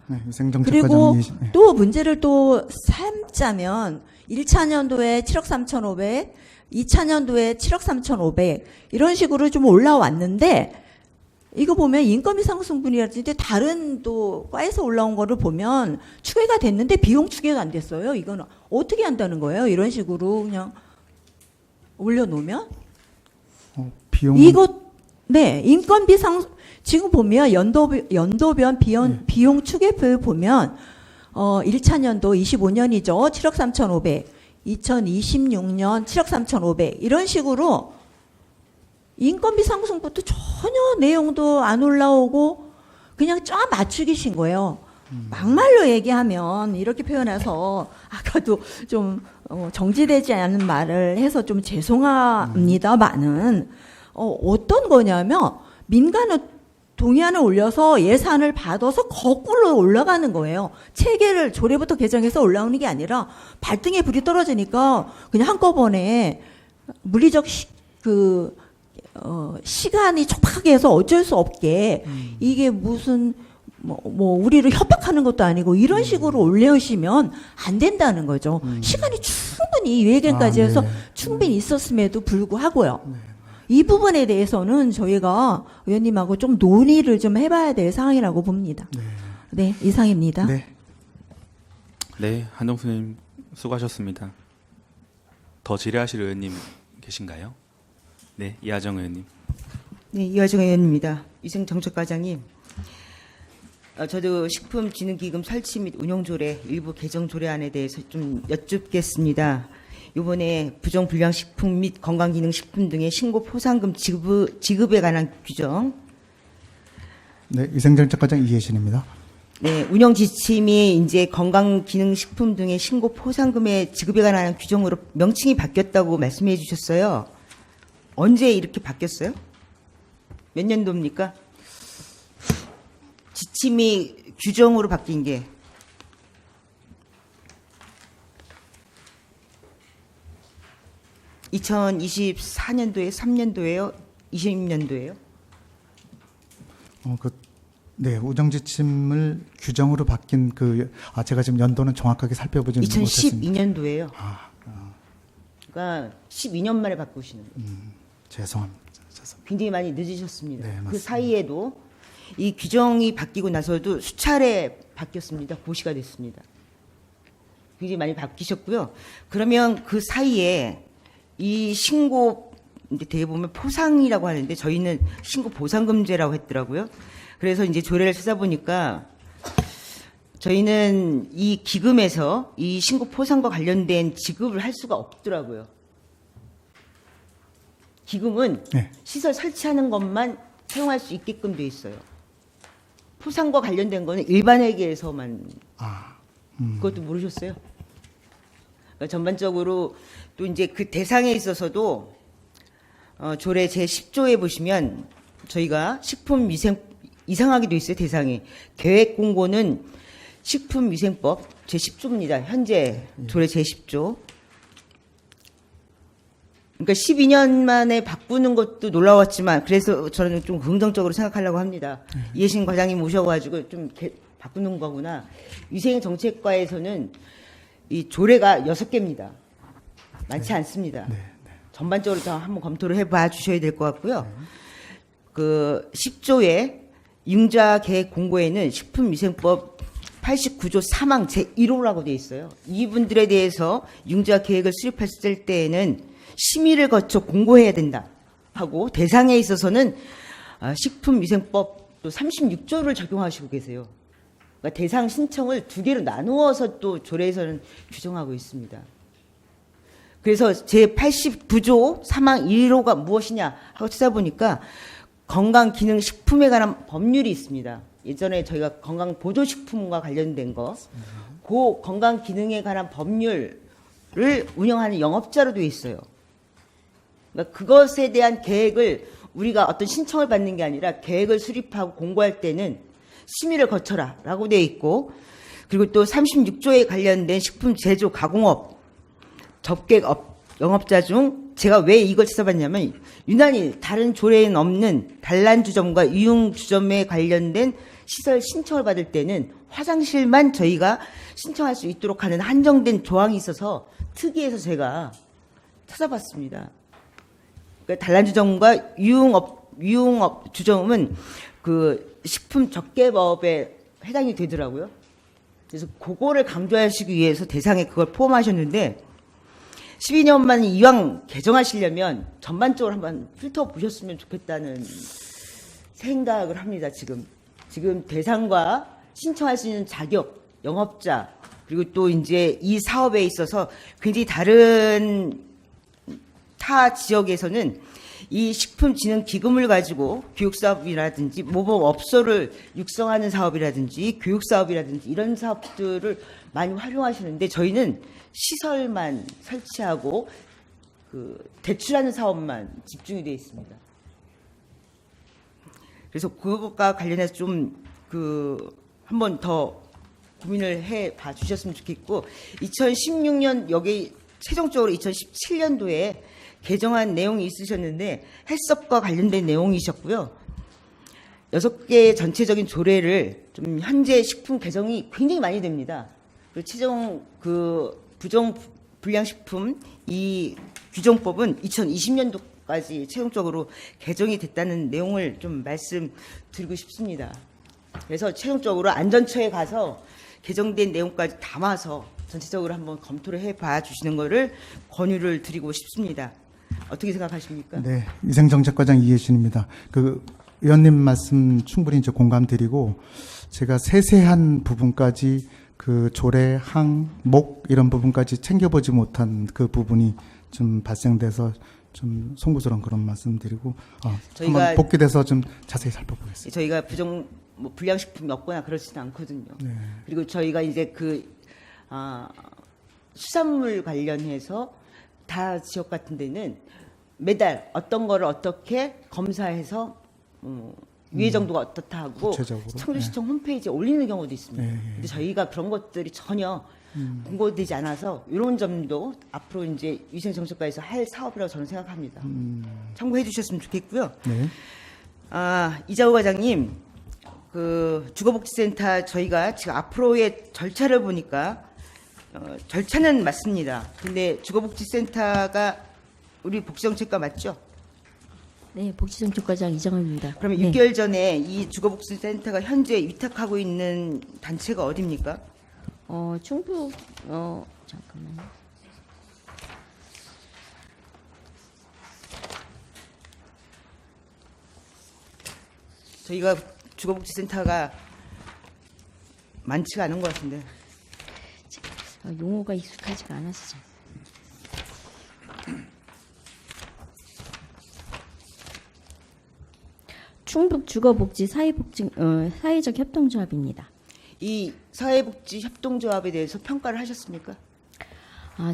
네, 위생정책과장 그리고 네. 또 문제를 또 삼자면 1차 년도에 7억 3,500, 2차 년도에 7억 3,500 이런 식으로 좀 올라왔는데, 이거 보면 인건비 상승분이라든지 다른 또 과에서 올라온 거를 보면 추계가 됐는데 비용 추계가 안 됐어요. 이건 어떻게 한다는 거예요? 이런 식으로 그냥 올려놓으면? 비용 이거, 네, 인건비 지금 보면 연도변 비용 추계표를 보면, 1차 년도 25년이죠. 7억 3,500. 2026년 7억 3,500. 이런 식으로 인건비 상승부터 전혀 내용도 안 올라오고 그냥 쫙 맞추기신 거예요. 막말로 얘기하면 이렇게 표현해서 아까도 좀 정지되지 않은 말을 해서 좀 죄송합니다만은 어떤 거냐면 민간은 동의안을 올려서 예산을 받아서 거꾸로 올라가는 거예요. 체계를 조례부터 개정해서 올라오는 게 아니라 발등에 불이 떨어지니까 그냥 한꺼번에 물리적 시간이 촉박하게 해서 어쩔 수 없게 이게 무슨 뭐 우리를 협박하는 것도 아니고 이런 식으로 올려주시면 안 된다는 거죠. 시간이 충분히 유예견까지 해서 네. 충분히 있었음에도 불구하고요. 이 부분에 대해서는 저희가 의원님하고 좀 논의를 좀 해봐야 될 상황이라고 봅니다. 네, 이상입니다. 네. 네, 한동수님 수고하셨습니다. 더 질의하실 의원님 계신가요? 네, 이하정 의원님. 네, 이화정 의원입니다. 위생정책과장님, 저도 식품진흥기금 설치 및 운용조례 일부 개정 조례안에 대해서 좀 여쭙겠습니다. 이번에 부정불량식품 및 건강기능식품 등의 신고 포상금 지급에 관한 규정, 네, 위생정책과장 이혜신입니다. 네, 운영 지침이 이제 건강기능식품 등의 신고 포상금의 지급에 관한 규정으로 명칭이 바뀌었다고 말씀해 주셨어요. 언제 이렇게 바뀌었어요? 몇 년도입니까? 지침이 규정으로 바뀐 게. (2024년도에) (3년도에요) (20년도에요) 네, 우정 지침을 규정으로 바뀐 제가 지금 연도는 정확하게 살펴보지 못했습니다. 2012년도예요. 아, 그러니까 12년 만에 바꾸시는 거예요. 죄송합니다. 굉장히 많이 늦으셨습니다. 네, 그 맞습니다. 사이에도 이 규정이 바뀌고 나서도 수차례 바뀌었습니다. 고시가 됐습니다. 굉장히 많이 바뀌셨고요. 그러면 그 사이에 이 신고 이제 대개 보면 포상이라고 하는데 저희는 신고 보상금제라고 했더라고요. 그래서 이제 조례를 찾아보니까 저희는 이 기금에서 이 신고 포상과 관련된 지급을 할 수가 없더라고요. 기금은 네. 시설 설치하는 것만 사용할 수 있게끔 돼 있어요. 포상과 관련된 거는 일반회계에서만. 그것도 모르셨어요? 그러니까 전반적으로 또 이제 그 대상에 있어서도 조례 제10조에 보시면 저희가 식품위생 이상하게 돼 있어요. 대상이 계획 공고는 식품위생법 제10조입니다. 현재 조례 제10조. 그러니까 12년 만에 바꾸는 것도 놀라웠지만 그래서 저는 좀 긍정적으로 생각하려고 합니다. 이해신 과장님 모셔가지고 좀 바꾸는 거구나. 위생정책과에서는 이 조례가 6개입니다. 많지 않습니다. 전반적으로 다 한번 검토를 해봐 주셔야 될 것 같고요. 그 10조의 융자 계획 공고에는 식품위생법 89조 3항 제1호라고 되어 있어요. 이분들에 대해서 융자 계획을 수립했을 때에는 심의를 거쳐 공고해야 된다 하고 대상에 있어서는 식품위생법 또 36조를 적용하시고 계세요. 그러니까 대상 신청을 2개로 나누어서 또 조례에서는 규정하고 있습니다. 그래서 제89조 3항 1호가 무엇이냐 하고 찾아보니까 건강기능식품에 관한 법률이 있습니다. 예전에 저희가 건강보조식품과 관련된 거, 그 건강기능에 관한 법률을 운영하는 영업자로 되어 있어요. 그러니까 그것에 대한 계획을 우리가 어떤 신청을 받는 게 아니라 계획을 수립하고 공고할 때는 심의를 거쳐라 라고 되어 있고, 그리고 또 36조에 관련된 식품 제조 가공업 접객업 영업자 중 제가 왜 이걸 찾아봤냐면 유난히 다른 조례에는 없는 단란주점과 유흥주점에 관련된 시설 신청을 받을 때는 화장실만 저희가 신청할 수 있도록 하는 한정된 조항이 있어서 특이해서 제가 찾아봤습니다. 그러니까 단란주점과 유흥업 주점은 그 식품 적개법에 해당이 되더라고요. 그래서 그거를 강조하시기 위해서 대상에 그걸 포함하셨는데 12년 만에 이왕 개정하시려면 전반적으로 한번 훑어보셨으면 좋겠다는 생각을 합니다. 지금 대상과 신청할 수 있는 자격, 영업자, 그리고 또 이제 이 사업에 있어서 굉장히 다른 타 지역에서는 이 식품진흥기금을 가지고 교육사업이라든지 모범업소를 육성하는 사업이라든지 교육사업이라든지 이런 사업들을 많이 활용하시는데 저희는 시설만 설치하고 그 대출하는 사업만 집중이 되어 있습니다. 그래서 그것과 관련해서 좀 한 번 더 고민을 해 봐 주셨으면 좋겠고 2016년 여기 최종적으로 2017년도에 개정한 내용이 있으셨는데 해썹과 관련된 내용이셨고요. 6개의 전체적인 조례를 좀 현재 식품 개정이 굉장히 많이 됩니다. 그리고 최종 부정 불량식품 이 규정법은 2020년도까지 최종적으로 개정이 됐다는 내용을 좀 말씀드리고 싶습니다. 그래서 최종적으로 안전처에 가서 개정된 내용까지 담아서 전체적으로 한번 검토를 해봐 주시는 것을 권유를 드리고 싶습니다. 어떻게 생각하십니까? 네, 위생정책과장 이해신입니다. 의원님 말씀 충분히 이제 공감드리고 제가 세세한 부분까지 그 조례, 항목 이런 부분까지 챙겨보지 못한 그 부분이 좀 발생돼서 좀 송구스러운 그런 말씀드리고 한번 복귀돼서 좀 자세히 살펴보겠습니다. 저희가 불량식품이 없거나 그렇지는 않거든요. 네. 그리고 저희가 이제 수산물 관련해서 다 지역 같은 데는 매달 어떤 거를 어떻게 검사해서 위해 정도가 어떻다 하고 구체적으로, 청주시청 홈페이지에 올리는 경우도 있습니다. 네. 근데 저희가 그런 것들이 전혀 공고되지 않아서 이런 점도 앞으로 이제 위생정책과에서 할 사업이라고 저는 생각합니다. 참고해 주셨으면 좋겠고요. 네. 이자우 과장님, 그 주거복지센터 저희가 지금 앞으로의 절차를 보니까 절차는 맞습니다. 근데 주거복지센터가 우리 복지정책과 맞죠? 네, 복지정책과장 이정은입니다. 그러면 네. 6개월 전에 이 주거복지센터가 현재 위탁하고 있는 단체가 어디입니까? 충북 잠깐만요. 저희가 주거복지센터가 많지가 않은 것 같은데. 용어가 익숙하지가 않아서 좀. 충북 주거복지 사회적 협동조합입니다. 이 사회복지협동조합에 대해서 평가를 하셨습니까?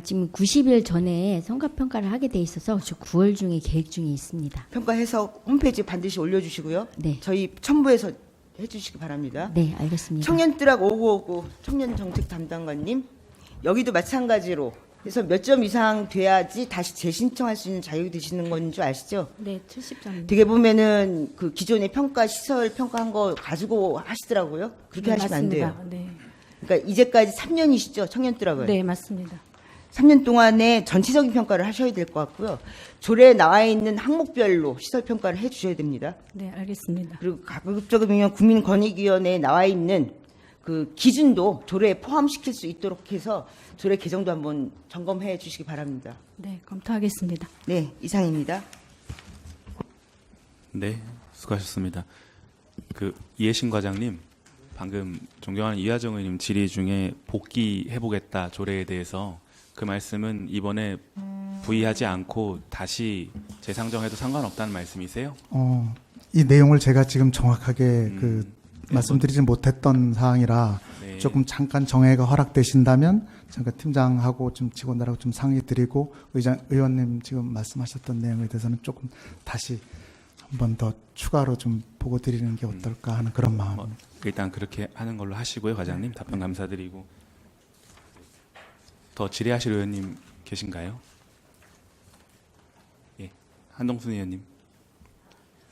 지금 90일 전에 성과평가를 하게 돼 있어서 저 9월 중에 계획 중에 있습니다. 평가해서 홈페이지에 반드시 올려주시고요. 네. 저희 첨부해서 해주시기 바랍니다. 네, 알겠습니다. 청년뜨락 5959 청년정책 담당관님, 여기도 마찬가지로 해서 몇 점 이상 돼야지 다시 재신청할 수 있는 자격이 되시는 건 줄 아시죠? 네, 70점. 되게 보면은 그 기존의 평가 시설 평가한 거 가지고 하시더라고요. 그렇게 하시면 안 돼요. 네. 그러니까 이제까지 3년이시죠, 청년뜨락은. 네, 맞습니다. 3년 동안에 전체적인 평가를 하셔야 될 것 같고요. 조례에 나와 있는 항목별로 시설 평가를 해주셔야 됩니다. 네, 알겠습니다. 그리고 가급적이면 국민권익위원회에 나와 있는 그 기준도 조례에 포함시킬 수 있도록 해서 조례 개정도 한번 점검해 주시기 바랍니다. 네, 검토하겠습니다. 네, 이상입니다. 네, 수고하셨습니다. 그 이해신 과장님, 방금 존경하는 이하정 의원님 질의 중에 복귀해보겠다 조례에 대해서 그 말씀은 이번에 부의하지 않고 다시 재상정해도 상관없다는 말씀이세요? 이 내용을 제가 지금 정확하게 말씀드리지 못했던 사항이라 네. 조금 잠깐 정회가 허락되신다면 잠깐 팀장하고 좀 직원들하고 좀 상의드리고 의원님 지금 말씀하셨던 내용에 대해서는 조금 다시 한 번 더 추가로 좀 보고 드리는 게 어떨까 하는 그런 마음. 일단 그렇게 하는 걸로 하시고요, 과장님. 답변 감사드리고. 더 질의하실 의원님 계신가요? 예, 한동순 의원님.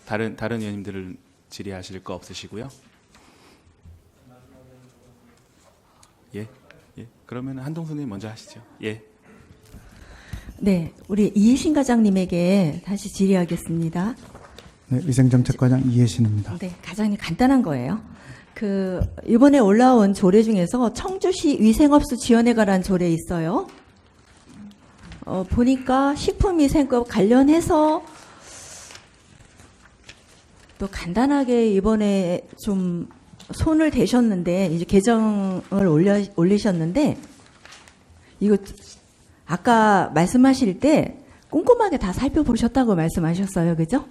다른 의원님들은 질의하실 거 없으시고요. 예. 그러면 한동순 의원 먼저 하시죠. 예. 네, 우리 이해신 과장님에게 다시 질의하겠습니다. 네, 위생정책과장 이해신입니다. 네, 가장 간단한 거예요. 이번에 올라온 조례 중에서 청주시 위생업소 지원에 관한 조례 있어요. 보니까 식품위생법 관련해서 또 간단하게 이번에 좀 손을 대셨는데 이제 개정을 올리셨는데 이거 아까 말씀하실 때 꼼꼼하게 다 살펴보셨다고 말씀하셨어요, 그죠?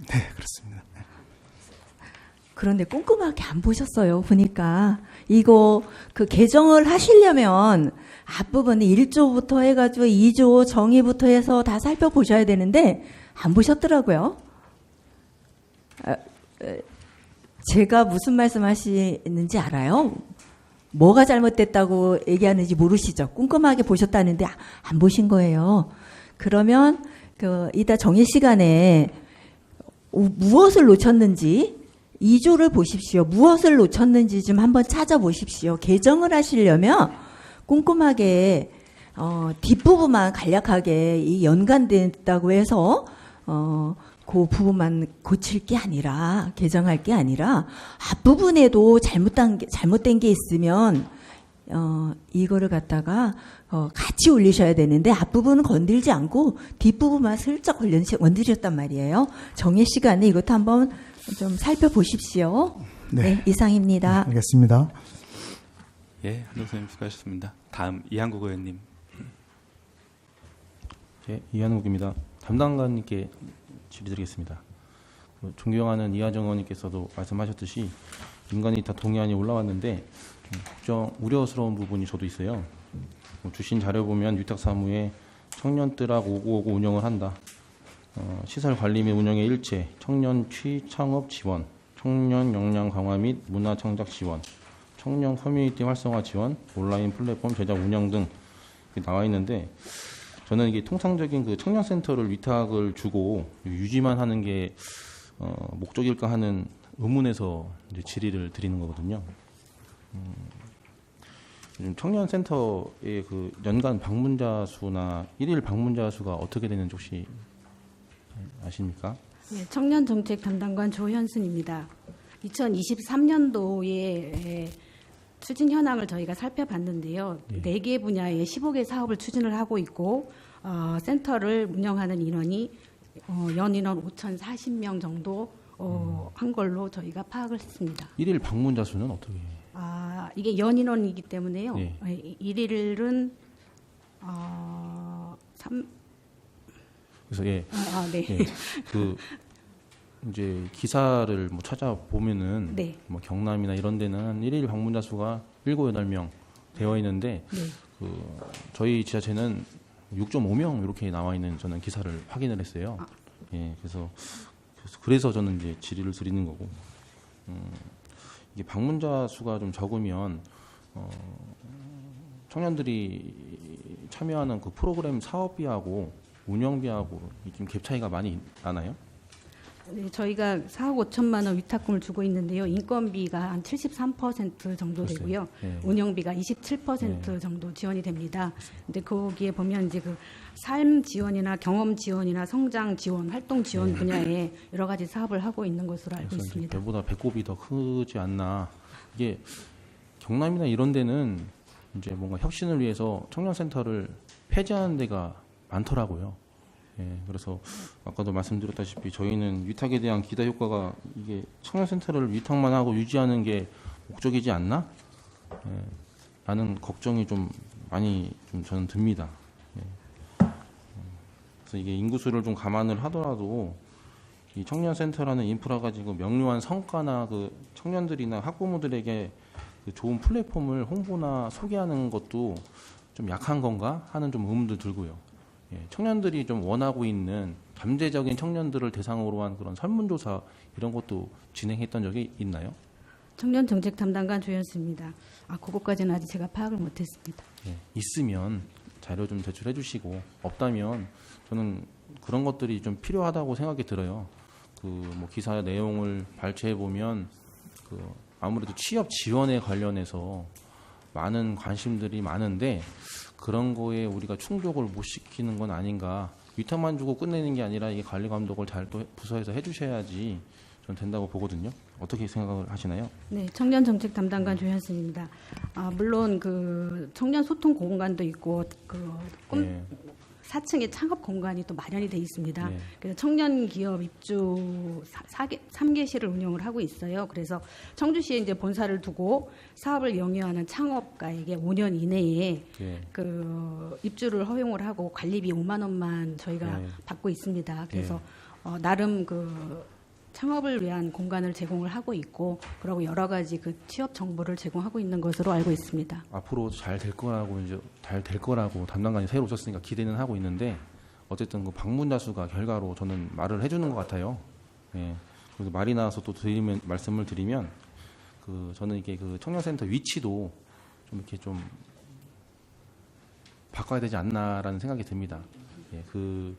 네, 그렇습니다. 네. 그런데 꼼꼼하게 안 보셨어요. 보니까 이거 그 개정을 하시려면 앞부분에 1조부터 해가지고 2조 정의부터 해서 다 살펴보셔야 되는데 안 보셨더라고요. 제가 무슨 말씀하시는지 알아요? 뭐가 잘못됐다고 얘기하는지 모르시죠? 꼼꼼하게 보셨다는데 안 보신 거예요. 그러면 이따 정의 시간에 무엇을 놓쳤는지 2조를 보십시오. 무엇을 놓쳤는지 좀 한번 찾아보십시오. 개정을 하시려면 꼼꼼하게 뒷부분만 간략하게 연관됐다고 해서 그 부분만 고칠 게 아니라 개정할 게 아니라 앞부분에도 잘못된 게 있으면 이거를 갖다가 같이 올리셔야 되는데 앞부분은 건들지 않고 뒷부분만 슬쩍 건드렸단 말이에요. 정의 시간에 이것도 한번 좀 살펴보십시오. 네, 이상입니다. 네, 알겠습니다. 예, 한동순 의원님 수고하셨습니다. 다음 이한국 의원님. 네, 이한국입니다. 담당관님께 질의드리겠습니다. 존경하는 이하정 의원님께서도 말씀하셨듯이 인간이 다 동의안이 올라왔는데 우려스러운 부분이 저도 있어요. 주신 자료 보면 위탁사무에 청년뜨락 5959 운영을 한다. 시설 관리 및 운영의 일체, 청년 취창업 지원, 청년 역량 강화 및 문화 창작 지원, 청년 커뮤니티 활성화 지원, 온라인 플랫폼 제작 운영 등 나와 있는데 저는 이게 통상적인 그 청년센터를 위탁을 주고 유지만 하는 게 목적일까 하는 의문에서 이제 질의를 드리는 거거든요. 요즘 청년센터의 그 연간 방문자 수나 일일 방문자 수가 어떻게 되는지 혹시 아십니까? 네, 청년정책 담당관 조현순입니다. 2023년도에 추진 현황을 저희가 살펴봤는데요. 예. 4개 분야의 15개 사업을 추진을 하고 있고 센터를 운영하는 인원이 연인원 5,040명 정도 한 걸로 저희가 파악을 했습니다. 일일 방문자 수는 어떻게? 이게 연인원이기 때문에요. 예. 일일은 그래서 예, 네. 예, 그 이제 기사를 뭐 찾아보면은 네. 뭐 경남이나 이런 데는 한 일일 방문자 수가 7, 8명 되어 있는데 네. 그 저희 지자체는 6.5명 이렇게 나와 있는 저는 기사를 확인을 했어요. 예, 그래서 저는 이제 질의를 드리는 거고 이게 방문자 수가 좀 적으면 청년들이 참여하는 그 프로그램 사업비하고 운영비하고 좀 갭 차이가 많이 나나요? 네, 저희가 4억 5천만 원 위탁금을 주고 있는데요. 인건비가 한 73% 정도 되고요. 예. 운영비가 27% 정도 지원이 됩니다. 근데 거기에 보면 이제 그 삶 지원이나 경험 지원이나 성장 지원, 활동 지원 분야에 여러 가지 사업을 하고 있는 것으로 알고 그래서 이제 있습니다. 배보다 배꼽이 더 크지 않나. 이게 경남이나 이런 데는 이제 뭔가 혁신을 위해서 청년센터를 폐지하는 데가 많더라고요. 예, 그래서 아까도 말씀드렸다시피 저희는 위탁에 대한 기대 효과가 이게 청년센터를 위탁만 하고 유지하는 게 목적이지 않나? 예, 라는 걱정이 좀 많이 좀 저는 듭니다. 예. 그래서 이게 인구수를 좀 감안을 하더라도 이 청년센터라는 인프라가 지금 명료한 성과나 그 청년들이나 학부모들에게 그 좋은 플랫폼을 홍보나 소개하는 것도 좀 약한 건가 하는 좀 의문도 들고요. 예, 청년들이 좀 원하고 있는 잠재적인 청년들을 대상으로 한 그런 설문조사 이런 것도 진행했던 적이 있나요? 청년정책 담당관 조현수입니다. 그것까지는 아직 제가 파악을 못했습니다. 예, 있으면 자료 좀 제출해 주시고 없다면 저는 그런 것들이 좀 필요하다고 생각이 들어요. 그 뭐 기사 내용을 발췌해 보면 그 아무래도 취업 지원에 관련해서 많은 관심들이 많은데 그런 거에 우리가 충족을 못 시키는 건 아닌가. 위탁만 주고 끝내는 게 아니라 이게 관리 감독을 잘 또 부서에서 해주셔야지 전 된다고 보거든요. 어떻게 생각을 하시나요? 네, 청년정책 담당관 조현수입니다. 물론 그 청년 소통 공간도 있고 예, 4층에 창업 공간이 또 마련이 돼 있습니다. 네. 그래서 청년 기업 입주 3개시를 운영을 하고 있어요. 그래서 청주시에 이제 본사를 두고 사업을 영위하는 창업가에게 5년 이내에 예, 그 입주를 허용을 하고 관리비 5만 원만 저희가 네. 받고 있습니다. 그래서 나름 그 창업을 위한 공간을 제공을 하고 있고 그리고 여러 가지 그 취업 정보를 제공하고 있는 것으로 알고 있습니다. 앞으로 잘 될 거라고 담당관이 새로 오셨으니까 기대는 하고 있는데 어쨌든 그 방문자 수가 결과로 저는 말을 해주는 것 같아요. 예. 그래서 말이 나와서 또 말씀을 드리면 그 저는 이게 그 청년센터 위치도 좀 이렇게 좀 바꿔야 되지 않나라는 생각이 듭니다. 예. 그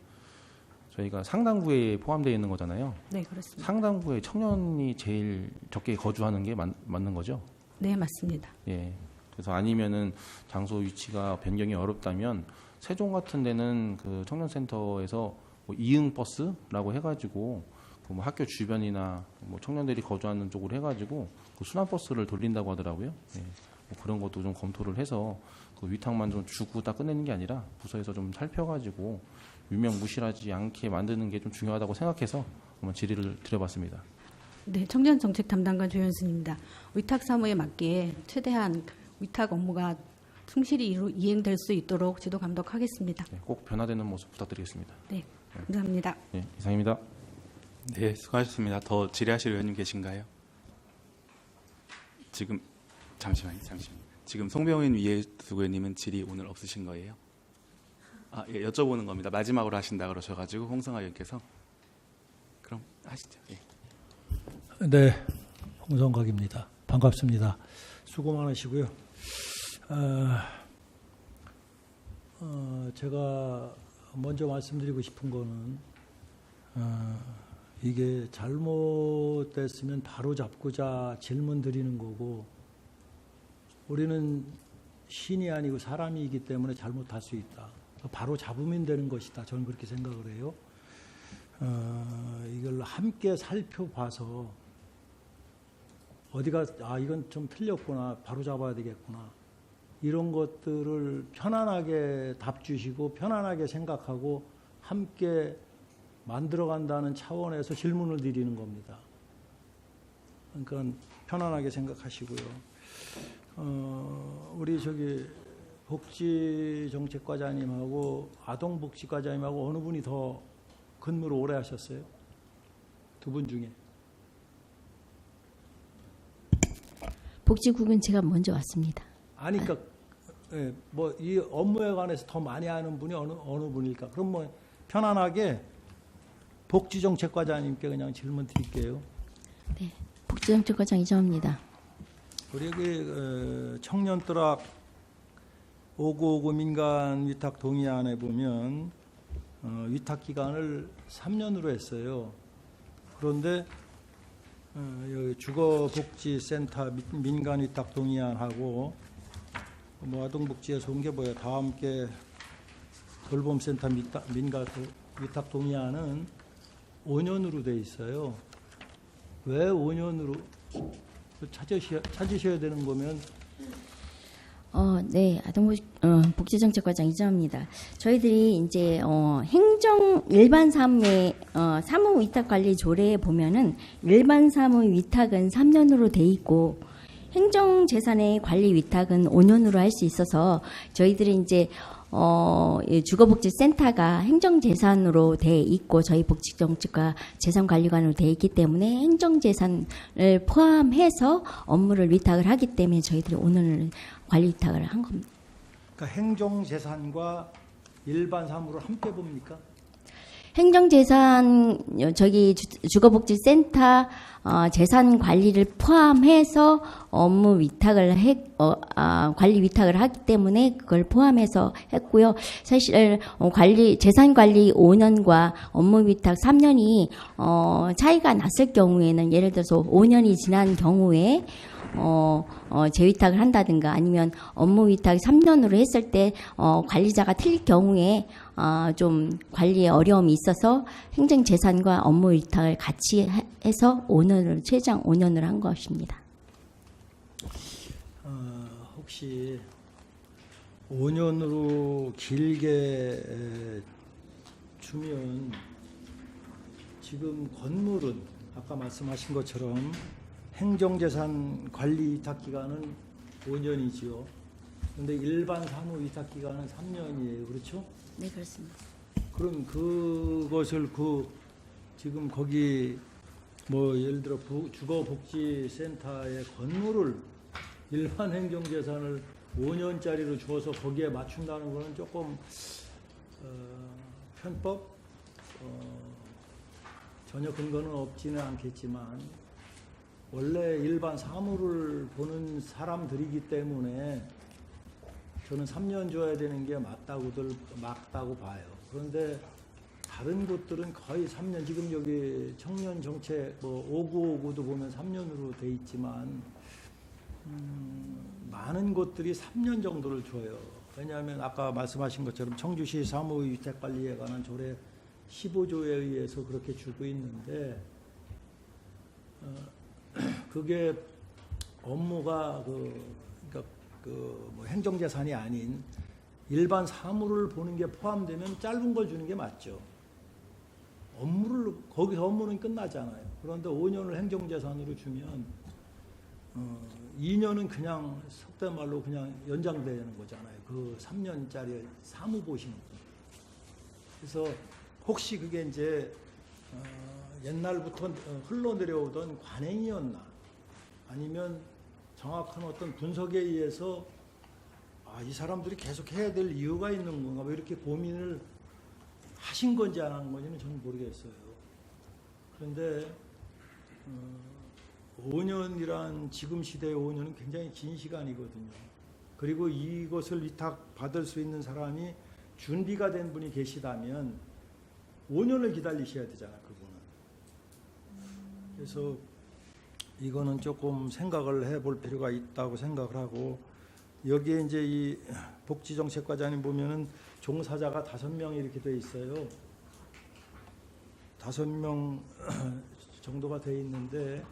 저희가 상당구에 포함되어 있는 거잖아요. 네, 그렇습니다. 상당구에 청년이 제일 적게 거주하는 게 맞는 거죠? 네, 맞습니다. 예. 그래서 아니면은 장소 위치가 변경이 어렵다면 세종 같은 데는 그 청년센터에서 뭐 이응 버스라고 해가지고 그 뭐 학교 주변이나 뭐 청년들이 거주하는 쪽으로 해가지고 그 순환 버스를 돌린다고 하더라고요. 예. 뭐 그런 것도 좀 검토를 해서 그 위탁만 좀 주고 딱 끝내는 게 아니라 부서에서 좀 살펴가지고 유명무실하지 않게 만드는 게 좀 중요하다고 생각해서 한번 질의를 드려봤습니다. 네, 청년정책 담당관 조현순입니다. 위탁 사무에 맞게 최대한 위탁 업무가 충실히 이행될 수 있도록 지도 감독하겠습니다. 네, 꼭 변화되는 모습 부탁드리겠습니다. 네, 감사합니다. 네, 이상입니다. 네, 수고하셨습니다. 더 질의하실 의원님 계신가요? 지금 잠시만요. 지금 송병인 위예수 의원님은 질의 오늘 없으신 거예요? 예, 여쭤보는 겁니다. 마지막으로 하신다 그러셔가지고 홍성아 의원께서 그럼 하시죠. 예. 네, 홍성각입니다. 반갑습니다. 수고 많으시고요. 제가 먼저 말씀드리고 싶은 거는 이게 잘못됐으면 바로 잡고자 질문 드리는 거고, 우리는 신이 아니고 사람이기 때문에 잘못할 수 있다. 바로 잡으면 되는 것이다. 저는 그렇게 생각을 해요. 이걸 함께 살펴봐서 어디가 이건 좀 틀렸구나, 바로 잡아야 되겠구나, 이런 것들을 편안하게 답 주시고 편안하게 생각하고 함께 만들어간다는 차원에서 질문을 드리는 겁니다. 그러니까 편안하게 생각하시고요. 우리 저기 복지정책과장님하고 아동복지과장님하고 어느 분이 더 근무를 오래 하셨어요? 두 분 중에. 복지국은 제가 먼저 왔습니다. 아니, 그러니까 뭐 이 업무에 관해서 더 많이 아는 분이 어느 분일까? 그럼 뭐 편안하게 복지정책과장님께 그냥 질문 드릴게요. 네, 복지정책과장 이정입니다. 우리 청년뜨락 5959 민간 위탁 동의안에 보면 위탁 기간을 3년으로 했어요. 그런데 여기 주거복지센터 민간 위탁 동의안하고 뭐 아동복지에서 온 게 뭐야? 다 함께 돌봄센터 민간 위탁 동의안은 5년으로 돼 있어요. 왜 5년으로 찾으셔야 되는 거면? 네, 복지정책과장 이정입니다. 저희들이 이제 행정 일반 사무의 사무 위탁 관리 조례에 보면은 일반 사무 위탁은 3년으로 돼 있고 행정 재산의 관리 위탁은 5년으로 할 수 있어서 저희들이 이제 주거복지센터가 행정재산으로 돼 있고 저희 복지정책과 재산관리관으로 돼 있기 때문에 행정재산을 포함해서 업무를 위탁을 하기 때문에 저희들이 오늘 관리 위탁을 한 겁니다. 그러니까 행정재산과 일반 사무를 함께 봅니까? 행정재산 저기 주거복지센터 재산 관리를 포함해서 업무 위탁을 관리 위탁을 하기 때문에 그걸 포함해서 했고요. 사실 재산 관리 5년과 업무 위탁 3년이 차이가 났을 경우에는 예를 들어서 5년이 지난 경우에 재위탁을 한다든가 아니면 업무 위탁 3년으로 했을 때 관리자가 틀릴 경우에 좀 관리에 어려움이 있어서 행정재산과 업무 위탁을 같이 해서 5년을 최장 5년을 한 것입니다. 혹시 5년으로 길게 주면 지금 건물은 아까 말씀하신 것처럼 행정재산 관리 위탁 기간은 5년이지요. 그런데 일반 사무 위탁 기간은 3년이에요. 그렇죠? 네, 그렇습니다. 그럼 그것을 지금 거기 뭐 예를 들어 주거복지센터의 건물을 일반 행정재산을 5년짜리로 주어서 거기에 맞춘다는 것은 조금 편법 전혀 근거는 없지는 않겠지만 원래 일반 사무를 보는 사람들이기 때문에 저는 3년 줘야 되는 게 맞다고 봐요. 그런데 다른 곳들은 거의 3년, 지금 여기 청년 정책 5959도 보면 3년으로 돼 있지만 많은 곳들이 3년 정도를 줘요. 왜냐하면 아까 말씀하신 것처럼 청주시 사무위탁관리에 관한 조례 15조에 의해서 그렇게 주고 있는데 그게 업무가 뭐 행정재산이 아닌 일반 사무를 보는 게 포함되면 짧은 걸 주는 게 맞죠. 거기서 업무는 끝나잖아요. 그런데 5년을 행정재산으로 주면 2년은 그냥 속된 말로 그냥 연장되는 거잖아요. 그 3년짜리 사무 보시는 거. 그래서 혹시 그게 이제 옛날부터 흘러내려오던 관행이었나 아니면 정확한 어떤 분석에 의해서 이 사람들이 계속 해야 될 이유가 있는 건가 뭐 이렇게 고민을 하신 건지 안 한 건지는 저는 모르겠어요. 그런데 5년이란 지금 시대의 5년은 굉장히 긴 시간이거든요. 그리고 이것을 위탁받을 수 있는 사람이 준비가 된 분이 계시다면 5년을 기다리셔야 되잖아요. 그분은. 그래서 이거는 조금 생각을 해볼 필요가 있다고 생각을 하고, 여기에 이제 이 복지정책과장님 보면은 종사자가 5명 이렇게 돼 있어요. 5명 정도가 돼 있는데,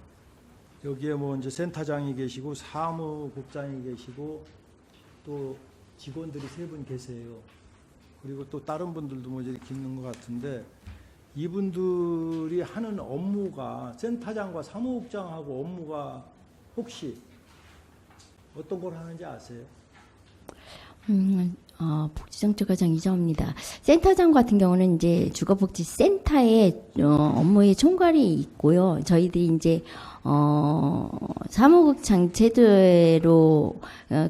여기에 뭐 이제 센터장이 계시고 사무국장이 계시고 또 직원들이 3분 계세요. 그리고 또 다른 분들도 뭐 이렇게 있는 것 같은데, 이분들이 하는 업무가 센터장과 사무국장하고 업무가 혹시 어떤 걸 하는지 아세요? 복지정책과장 이정입니다. 센터장 같은 경우는 이제 주거복지센터의 업무의 총괄이 있고요. 저희들이 이제 사무국장 제도로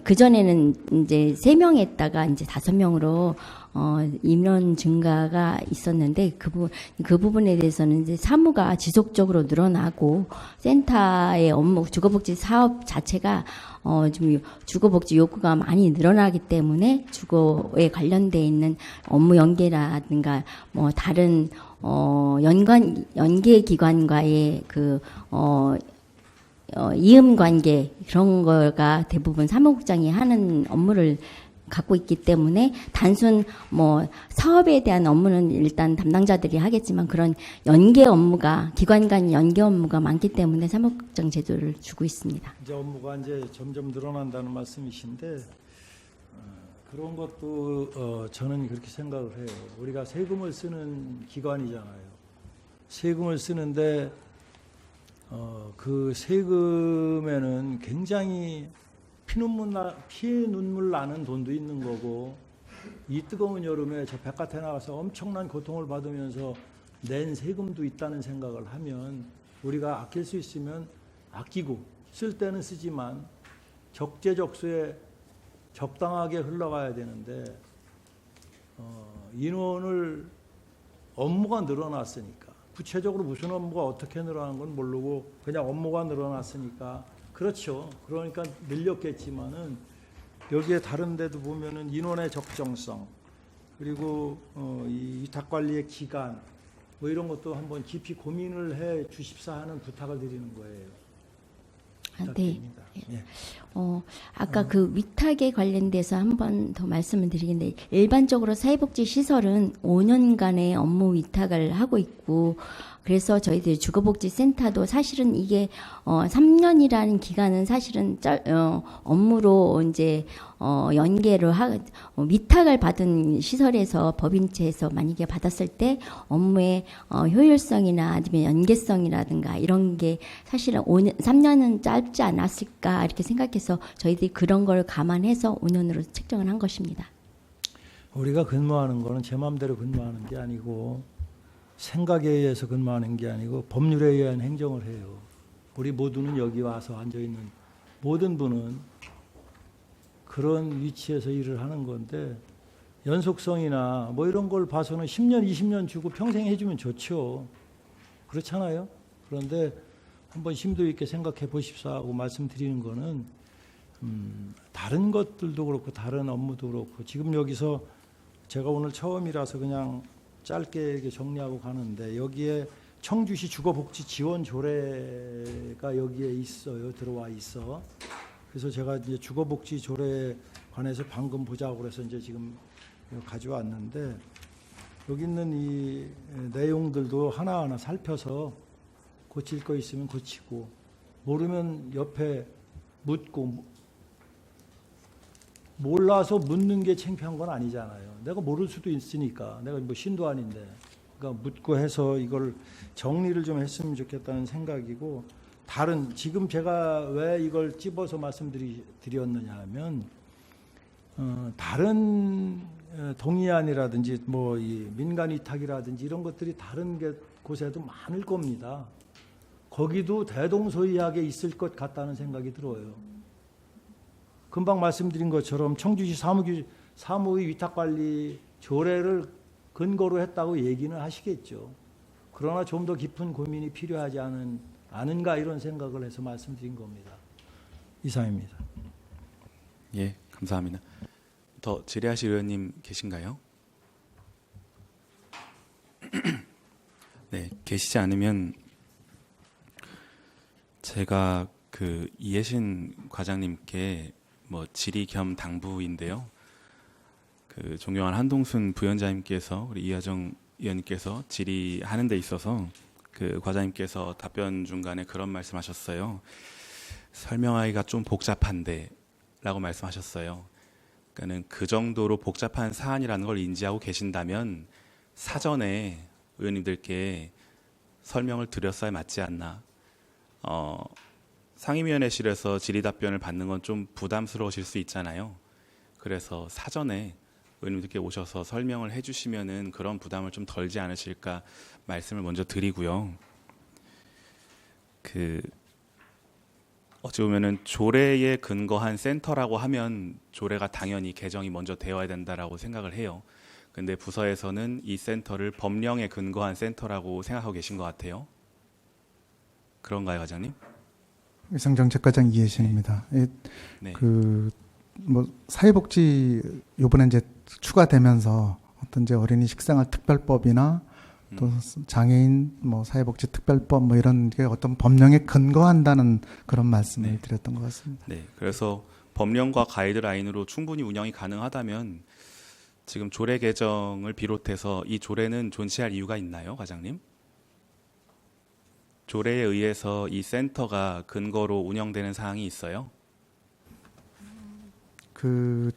그전에는 이제 3명 했다가 이제 5명으로 인원 증가가 있었는데 그 부분에 대해서는 이제 사무가 지속적으로 늘어나고 센터의 업무 주거복지 사업 자체가 좀 주거복지 요구가 많이 늘어나기 때문에 주거에 관련돼 있는 업무 연계라든가 뭐 다른 연계 기관과의 이음 관계 그런 거가 대부분 사무국장이 하는 업무를 갖고 있기 때문에 단순 뭐 사업에 대한 업무는 일단 담당자들이 하겠지만 그런 연계 업무가 기관 간 연계 업무가 많기 때문에 사무국장 제도를 주고 있습니다. 이제 업무가 이제 점점 늘어난다는 말씀이신데, 그런 것도 저는 그렇게 생각을 해요. 우리가 세금을 쓰는 기관이잖아요. 세금을 쓰는데 그 세금에는 굉장히 피눈물 나는 돈도 있는 거고, 이 뜨거운 여름에 저 바깥에 나가서 엄청난 고통을 받으면서 낸 세금도 있다는 생각을 하면, 우리가 아낄 수 있으면 아끼고 쓸 때는 쓰지만 적재적소에 적당하게 흘러가야 되는데, 인원을 업무가 늘어났으니까, 구체적으로 무슨 업무가 어떻게 늘어난 건 모르고 그냥 업무가 늘어났으니까, 그렇죠. 그러니까 늘렸겠지만은 여기에 다른 데도 보면은 인원의 적정성, 그리고 이 위탁 관리의 기간 뭐 이런 것도 한번 깊이 고민을 해 주십사 하는 부탁을 드리는 거예요. 네. 예. 아까 그 위탁에 관련돼서 한 번 더 말씀을 드리겠는데, 일반적으로 사회복지 시설은 5년간의 업무 위탁을 하고 있고, 그래서 저희들 주거복지센터도 사실은 이게 3년이라는 기간은 사실은 업무로 이제 연계를 위탁을 받은 시설에서 법인체에서 만약에 받았을 때 업무의 효율성이나 아니면 연계성이라든가 이런 게 사실은 3년은 짧지 않았을까 이렇게 생각해서 저희들이 그런 걸 감안해서 5년으로 책정을 한 것입니다. 우리가 근무하는 거는 제 마음대로 근무하는 게 아니고, 생각에 의해서 근무하는 게 아니고 법률에 의한 행정을 해요. 우리 모두는 여기 와서 앉아있는 모든 분은 그런 위치에서 일을 하는 건데, 연속성이나 뭐 이런 걸 봐서는 10년, 20년 주고 평생 해주면 좋죠. 그렇잖아요. 그런데 한번 심도 있게 생각해 보십사 하고 말씀드리는 거는, 다른 것들도 그렇고 다른 업무도 그렇고, 지금 여기서 제가 오늘 처음이라서 그냥 짧게 이렇게 정리하고 가는데, 여기에 청주시 주거복지 지원 조례가 여기에 있어요. 들어와 있어. 그래서 제가 이제 주거복지 조례에 관해서 방금 보자고 그래서 이제 지금 가져왔는데, 여기 있는 이 내용들도 하나하나 살펴서 고칠 거 있으면 고치고, 모르면 옆에 묻고, 몰라서 묻는 게 창피한 건 아니잖아요. 내가 모를 수도 있으니까. 내가 뭐 신도 아닌데. 그러니까 묻고 해서 이걸 정리를 좀 했으면 좋겠다는 생각이고, 다른 지금 제가 왜 이걸 찝어서 말씀드렸느냐 하면, 다른 동의안이라든지 뭐 이 민간 위탁이라든지 이런 것들이 다른 곳에도 많을 겁니다. 거기도 대동소이하게 있을 것 같다는 생각이 들어요. 금방 말씀드린 것처럼 청주시 사무의 위탁관리 조례를 근거로 했다고 얘기는 하시겠죠. 그러나 좀 더 깊은 고민이 필요하지 않은가 이런 생각을 해서 말씀드린 겁니다. 이상입니다. 예, 감사합니다. 더 질의하실 의원님 계신가요? 네, 계시지 않으면 제가 그 이해신 과장님께 뭐 질의 겸 당부인데요. 그 존경한 한동순 부위원장님께서 우리 이하정 의원님께서 질의하는 데 있어서 그 과장님께서 답변 중간에 그런 말씀하셨어요. 설명하기가 좀 복잡한데라고 말씀하셨어요. 그러니까는 그 정도로 복잡한 사안이라는 걸 인지하고 계신다면 사전에 의원님들께 설명을 드렸어야 맞지 않나. 상임위원회실에서 질의 답변을 받는 건 좀 부담스러우실 수 있잖아요. 그래서 사전에 의원님들께 오셔서 설명을 해주시면은 그런 부담을 좀 덜지 않으실까 말씀을 먼저 드리고요. 어찌 보면은 조례에 근거한 센터라고 하면 조례가 당연히 개정이 먼저 되어야 된다라고 생각을 해요. 근데 부서에서는 이 센터를 법령에 근거한 센터라고 생각하고 계신 것 같아요. 그런가요, 과장님? 위성정책과장 이해신입니다. 네. 뭐 사회복지 요번에 이제 추가되면서 어떤 이제 어린이 식생활 특별법이나 또 장애인 뭐 사회복지 특별법 뭐 이런 게 어떤 법령에 근거한다는 그런 말씀을 드렸던 것 같습니다. 네. 그래서 법령과 가이드라인으로 충분히 운영이 가능하다면 지금 조례 개정을 비롯해서 이 조례는 존치할 이유가 있나요, 과장님? 조례에 의해서 이 센터가 근거로 운영되는 사항이 있어요? 그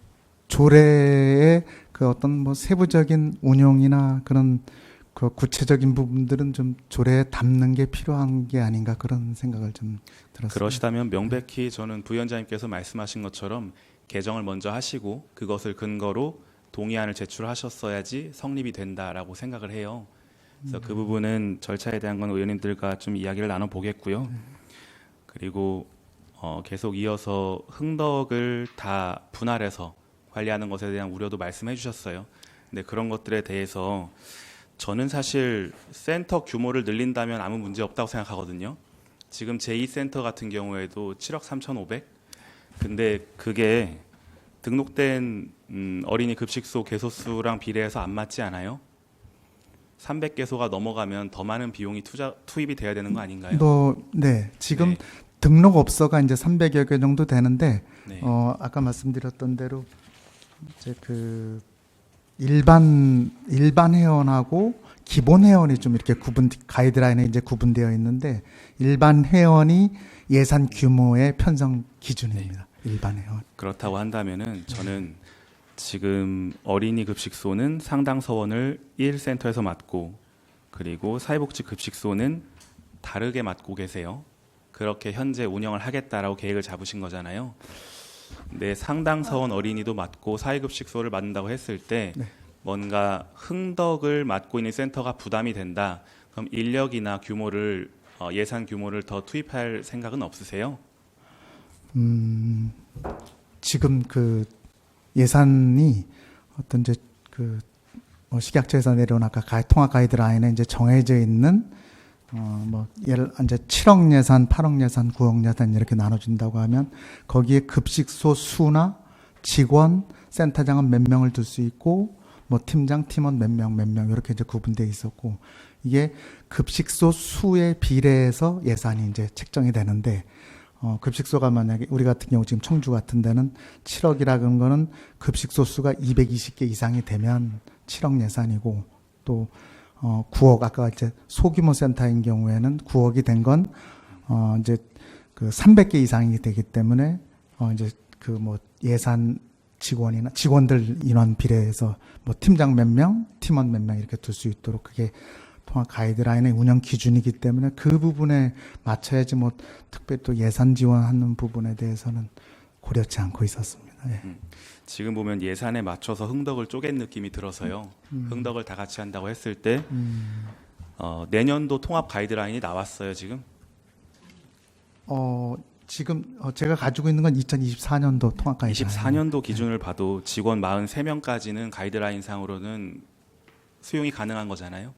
조례의 그 어떤 뭐 세부적인 운용이나 그런 그 구체적인 부분들은 좀 조례에 담는 게 필요한 게 아닌가 그런 생각을 좀 들었습니다. 그러시다면 명백히 저는 부위원장님께서 말씀하신 것처럼 개정을 먼저 하시고 그것을 근거로 동의안을 제출하셨어야지 성립이 된다라고 생각을 해요. 그래서 그 부분은 절차에 대한 건 의원님들과 좀 이야기를 나눠보겠고요. 그리고 계속 이어서 흥덕을 다 분할해서 관리하는 것에 대한 우려도 말씀해 주셨어요. 근데 그런 것들에 대해서 저는 사실 센터 규모를 늘린다면 아무 문제 없다고 생각하거든요. 지금 제2센터 같은 경우에도 7억 3,500? 근데 그게 등록된 어린이 급식소 개소수랑 비례해서 안 맞지 않아요? 300개소가 넘어가면 더 많은 비용이 투입이 돼야 되는 거 아닌가요? 네. 지금 네. 등록 업소가 이제 300여 개 정도 되는데 네. 아까 말씀드렸던 대로 이제 그 일반 회원하고 기본 회원이 좀 이렇게 가이드라인에 이제 구분되어 있는데 일반 회원이 예산 규모의 편성 기준입니다. 일반 회원. 그렇다고 한다면은 저는 지금 어린이 급식소는 상당 서원을 1센터에서 맡고 그리고 사회복지 급식소는 다르게 맡고 계세요. 그렇게 현재 운영을 하겠다라고 계획을 잡으신 거잖아요. 근데 상당 서원 어린이도 맡고 사회급식소를 맡는다고 했을 때 뭔가 흥덕을 맡고 있는 센터가 부담이 된다. 그럼 인력이나 규모를 예산 규모를 더 투입할 생각은 없으세요? 지금 그 예산이 어떤 이제 그 식약처에서 내려온 아까 통합 가이드라인에 이제 정해져 있는 뭐 예를 이제 7억 예산, 8억 예산, 9억 예산 이렇게 나눠준다고 하면 거기에 급식소 수나 직원, 센터장은 몇 명을 둘 수 있고 뭐 팀장, 팀원 몇 명 이렇게 이제 구분되어 있었고 이게 급식소 수에 비례해서 예산이 이제 책정이 되는데 급식소가 만약에 우리 같은 경우 지금 청주 같은 데는 7억이라는 거는 급식소 수가 220개 이상이 되면 7억 예산이고 또 9억 아까 이제 소규모 센터인 경우에는 9억이 된 건 이제 그 300개 이상이 되기 때문에 이제 그 뭐 예산 직원이나 직원들 인원 비례해서 뭐 팀장 몇 명, 팀원 몇 명 이렇게 둘 수 있도록 그게 통합 가이드라인의 운영 기준이기 때문에 그 부분에 맞춰야지 뭐 특별히 또 예산 지원하는 부분에 대해서는 고려치 않고 있었습니다. 예. 지금 보면 예산에 맞춰서 흥덕을 쪼갠 느낌이 들어서요. 흥덕을 다 같이 한다고 했을 때 내년도 통합 가이드라인이 나왔어요. 지금? 지금 제가 가지고 있는 건 2024년도 통합 가이드라인. 24년도 기준을 봐도 직원 43명까지는 가이드라인 상으로는 수용이 가능한 거잖아요.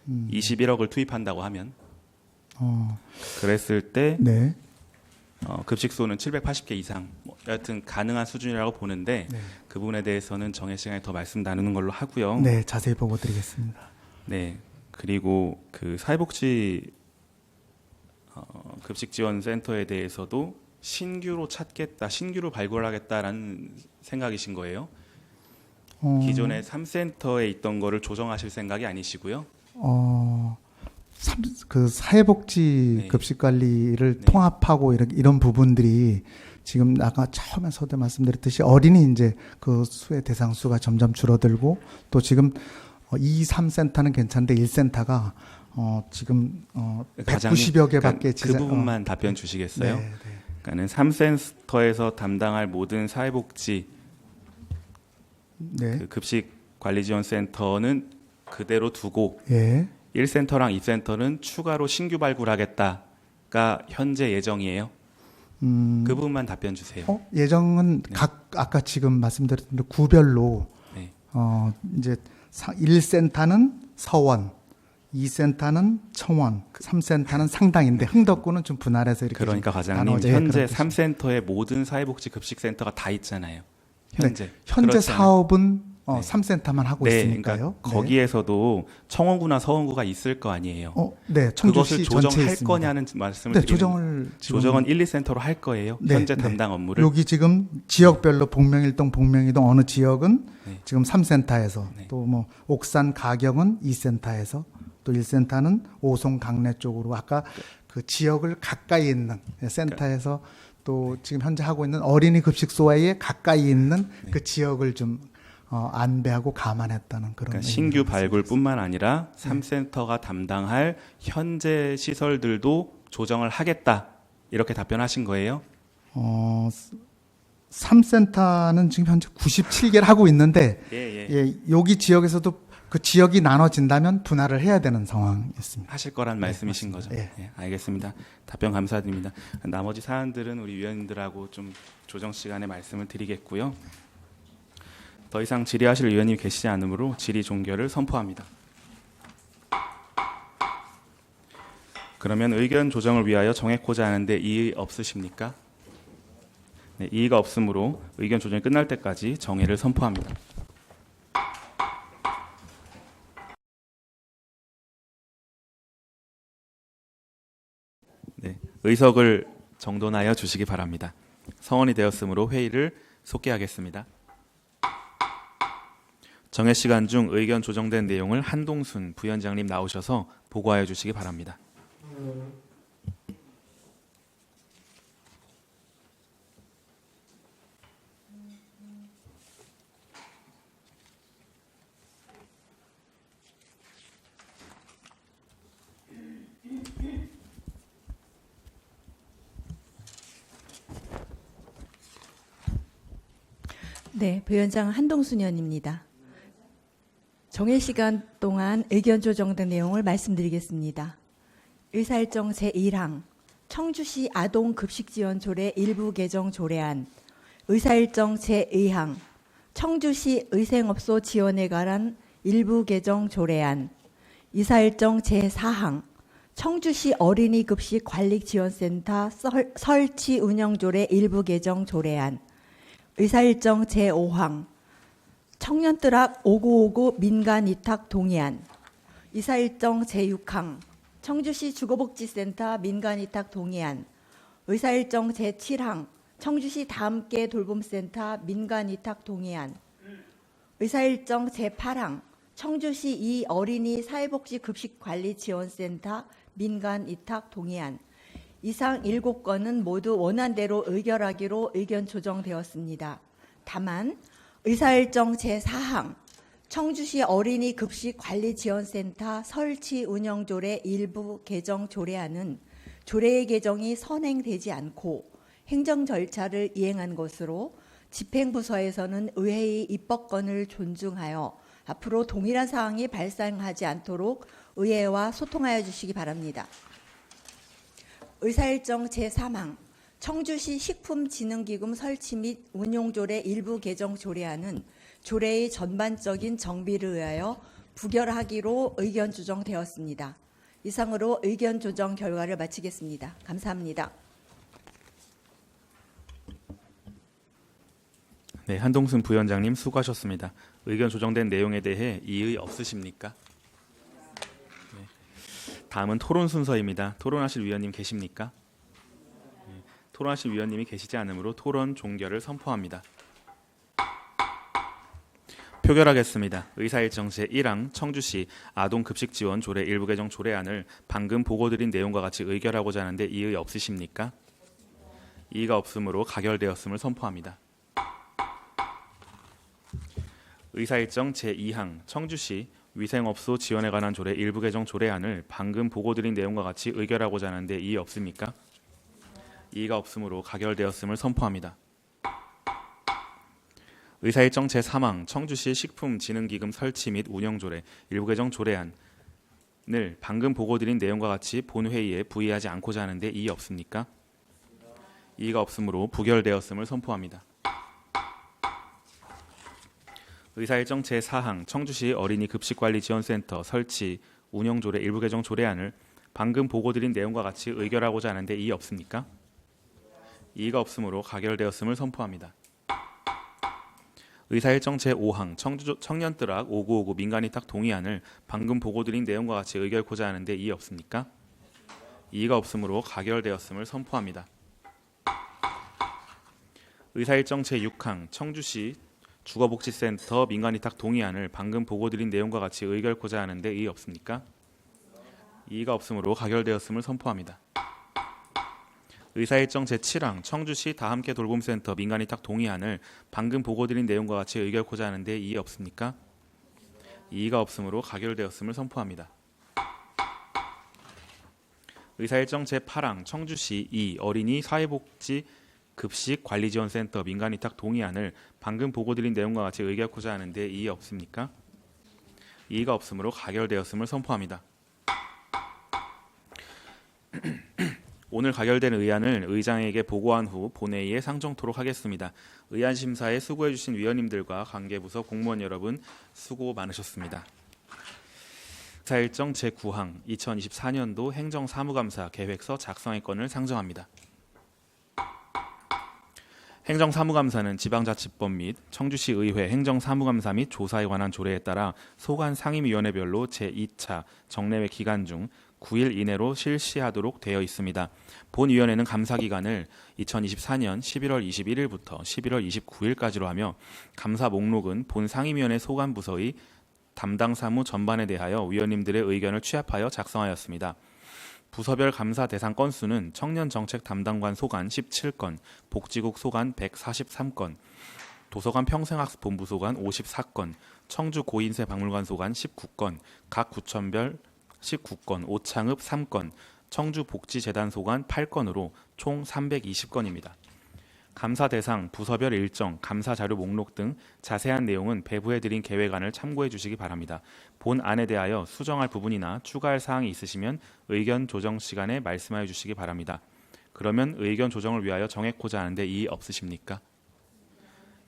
21억을 투입한다고 하면. 그랬을 때 네. 급식소는 780개 이상 여하튼 가능한 수준이라고 보는데 그 부분에 대해서는 정해 시간에 더 말씀 나누는 걸로 하고요. 네, 자세히 보고 드리겠습니다. 네, 그리고 그 사회복지 급식지원센터에 대해서도 신규로 찾겠다, 신규로 발굴하겠다라는 생각이신 거예요? 기존에 3센터에 있던 거를 조정하실 생각이 아니시고요? 그 사회복지 네. 급식관리를 네. 통합하고 이런 부분들이 지금 아까 처음에서도 말씀드렸듯이 어린이 이제 그 수의 대상수가 점점 줄어들고 또 지금 2, 3센터는 괜찮은데 1센터가 지금 190여 개밖에 그 부분만 답변 주시겠어요? 네. 그러니까는 3센터에서 담당할 모든 사회복지 네. 그 급식관리지원센터는 그대로 두고 예. 1센터랑 2센터는 추가로 신규 발굴하겠다가 현재 예정이에요. 그 부분만 답변 주세요. 예정은 네. 아까 지금 말씀드렸던 대로 구별로 네. 이제 1센터는 서원, 2센터는 청원, 3센터는 상당인데 흥덕구는 좀 분할해서 이렇게 그러니까 좀 과장님 나눠져. 예, 현재 그런 뜻입니다. 3센터의 모든 사회복지 급식센터가 다 있잖아요. 현재 현재 그렇지 않아요? 사업은 네. 3센터만 하고 네, 있으니까요. 그러니까 거기에서도 청원구나 서원구가 있을 거 아니에요. 네, 그것을 청주시 전체에 조정할 있습니다. 거냐는 말씀을 네, 드리는 조정을 지금 조정은 1, 2센터로 할 거예요. 네, 현재 네. 담당 업무를. 여기 지금 지역별로 복명일동, 복명이동 어느 지역은 네. 지금 3센터에서 네. 또 뭐 옥산 가경은 2센터에서 또 1센터는 오송 강내 쪽으로 아까 그 지역을 가까이 있는 센터에서 또 지금 현재 하고 있는 어린이 급식소에 가까이 있는 그 지역을 좀 안배하고 감안했다는 그런 그러니까 신규 발굴뿐만 아니라 3센터가 담당할 현재 시설들도 조정을 하겠다 이렇게 답변하신 거예요? 3센터는 지금 현재 97개를 하고 있는데 예, 여기 지역에서도 그 지역이 나눠진다면 분할을 해야 되는 상황이었습니다. 하실 거란 말씀이신 맞습니다. 거죠? 예, 알겠습니다. 답변 감사드립니다. 나머지 사안들은 우리 위원님들하고 좀 조정 시간에 말씀을 드리겠고요. 더 이상 질의하실 위원님이 계시지 않으므로 질의 종결을 선포합니다. 그러면 의견 조정을 위하여 정했고자 하는데 이의 없으십니까? 네, 이의가 없으므로 의견 조정이 끝날 때까지 정회를 선포합니다. 네, 의석을 정돈하여 주시기 바랍니다. 성원이 되었으므로 회의를 속개하겠습니다. 정회 시간 중 의견 조정된 내용을 한동순 부위원장님 나오셔서 보고하여 주시기 바랍니다. 네, 부위원장 한동순 의원입니다. 정회 시간 동안 의견 조정된 내용을 말씀드리겠습니다. 의사일정 제1항 청주시 아동급식지원조례 일부 개정 조례안, 의사일정 제2항 청주시 의생업소 지원에 관한 일부 개정 조례안, 의사일정 제4항 청주시 어린이급식관리지원센터 설치 운영조례 일부 개정 조례안, 의사일정 제5항 청년뜨락 5959 민간위탁 동의안, 의사일정 제6항 청주시 주거복지센터 민간위탁 동의안, 의사일정 제7항 청주시 다함께 돌봄센터 민간위탁 동의안, 의사일정 제8항 청주시 이 어린이 사회복지급식관리지원센터 민간위탁 동의안, 이상 7건은 모두 원안대로 의결하기로 의견 조정되었습니다. 다만 의사일정 제4항 청주시 어린이 급식관리지원센터 설치 운영조례 일부 개정 조례안은 조례의 개정이 선행되지 않고 행정 절차를 이행한 것으로 집행부서에서는 의회의 입법권을 존중하여 앞으로 동일한 사항이 발생하지 않도록 의회와 소통하여 주시기 바랍니다. 의사일정 제3항 청주시 식품진흥기금 설치 및 운용조례 일부 개정 조례안은 조례의 전반적인 정비를 위하여 부결하기로 의견 조정되었습니다. 이상으로 의견 조정 결과를 마치겠습니다. 감사합니다. 네, 한동순 부위원장님 수고하셨습니다. 의견 조정된 내용에 대해 이의 없으십니까? 네. 다음은 토론 순서입니다. 토론하실 위원님 계십니까? 토론하실 위원님이 계시지 않으므로 토론 종결을 선포합니다. 표결하겠습니다. 의사일정 제1항 청주시 아동급식지원 조례 일부 개정 조례안을 방금 보고드린 내용과 같이 의결하고자 하는데 이의 없으십니까? 이의가 없으므로 가결되었음을 선포합니다. 의사일정 제2항 청주시 위생업소 지원에 관한 조례 일부 개정 조례안을 방금 보고드린 내용과 같이 의결하고자 하는데 이의 없습니까? 이의가 없으므로 가결되었음을 선포합니다. 의사일정 제3항 청주시 식품진흥기금 설치 및 운영조례 일부 개정 조례안을 방금 보고드린 내용과 같이 본회의에 부의하지 않고자 하는데 이의 없습니까? 이의가 없으므로 부결되었음을 선포합니다. 의사일정 제4항 청주시 어린이 급식관리지원센터 설치 운영조례 일부 개정 조례안을 방금 보고드린 내용과 같이 의결하고자 하는데 이의 없습니까? 이의가 없으므로 가결되었음을 선포합니다. 의사일정 제5항 청주 청년뜰학 5959 민간위탁 동의안을 방금 보고드린 내용과 같이 의결코자 하는데 이의 없습니까? 이의가 없으므로 가결되었음을 선포합니다. 의사일정 제6항 청주시 주거복지센터 민간위탁 동의안을 방금 보고드린 내용과 같이 의결코자 하는데 이의 없습니까? 이의가 없으므로 가결되었음을 선포합니다. 의사일정 제7항 청주시 다함께 돌봄센터 민간위탁 동의안을 방금 보고드린 내용과 같이 의결코자 하는데 이의 없습니까? 이의가 없으므로 가결되었음을 선포합니다. 의사일정 제8항 청주시 2 어린이 사회복지 급식관리지원센터 민간위탁 동의안을 방금 보고드린 내용과 같이 의결코자 하는데 이의 없습니까? 이의가 없으므로 가결되었음을 선포합니다. 오늘 가결된 의안을 의장에게 보고한 후 본회의에 상정토록 하겠습니다. 의안 심사에 수고해 주신 위원님들과 관계부서 공무원 여러분 수고 많으셨습니다. 의사일정 제9항 2024년도 행정사무감사 계획서 작성의 건을 상정합니다. 행정사무감사는 지방자치법 및 청주시의회 행정사무감사 및 조사에 관한 조례에 따라 소관 상임위원회별로 제2차 정례회 기간 중 9일 이내로 실시하도록 되어 있습니다. 본위원회는 감사기간을 2024년 11월 21일부터 11월 29일까지로 하며 감사 목록은 본 상임위원회 소관부서의 담당 사무 전반에 대하여 위원님들의 의견을 취합하여 작성하였습니다. 부서별 감사 대상 건수는 청년정책 담당관 소관 17건, 복지국 소관 143건, 도서관 평생학습본부 소관 54건, 청주 고인세 박물관 소관 19건, 각 구청별 19건, 오창읍 3건, 청주복지재단 소관 8건으로 총 320건입니다. 감사 대상, 부서별 일정, 감사 자료 목록 등 자세한 내용은 배부해드린 계획안을 참고해 주시기 바랍니다. 본 안에 대하여 수정할 부분이나 추가할 사항이 있으시면 의견 조정 시간에 말씀하여 주시기 바랍니다. 그러면 의견 조정을 위하여 정했고자 하는데 이의 없으십니까?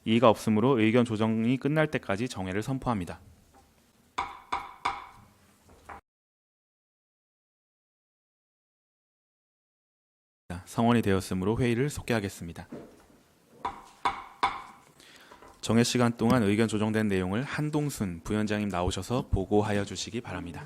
이의가 없으므로 의견 조정이 끝날 때까지 정회를 선포합니다. 성원이 되었으므로 회의를 속개하겠습니다. 정회 시간 동안 의견 조정된 내용을 한동순 부위원장님 나오셔서 보고하여 주시기 바랍니다.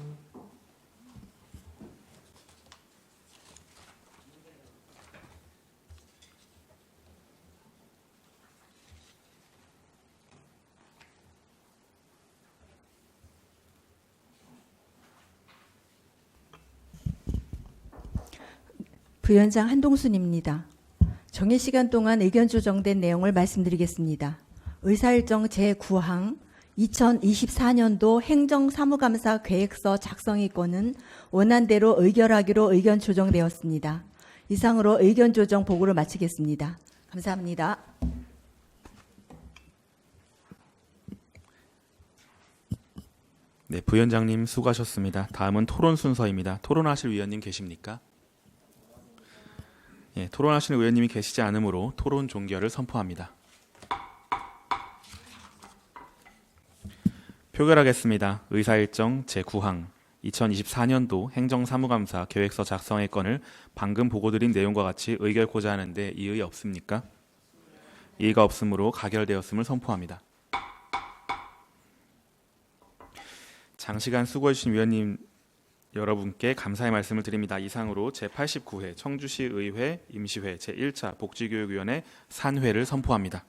부위원장 한동순입니다. 정회 시간 동안 의견 조정된 내용을 말씀드리겠습니다. 의사일정 제9항 2024년도 행정사무감사 계획서 작성의 건은 원안대로 의결하기로 의견 조정되었습니다. 이상으로 의견 조정 보고를 마치겠습니다. 감사합니다. 네, 부위원장님 수고하셨습니다. 다음은 토론 순서입니다. 토론하실 위원님 계십니까? 예, 토론하시는 의원님이 계시지 않으므로 토론 종결을 선포합니다. 표결하겠습니다. 의사일정 제9항 2024년도 행정사무감사 계획서 작성의 건을 방금 보고드린 내용과 같이 의결코자 하는데 이의 없습니까? 이의가 없으므로 가결되었음을 선포합니다. 장시간 수고해주신 위원님 여러분께 감사의 말씀을 드립니다. 이상으로 제89회 청주시 의회 임시회 제1차 복지교육위원회 산회를 선포합니다.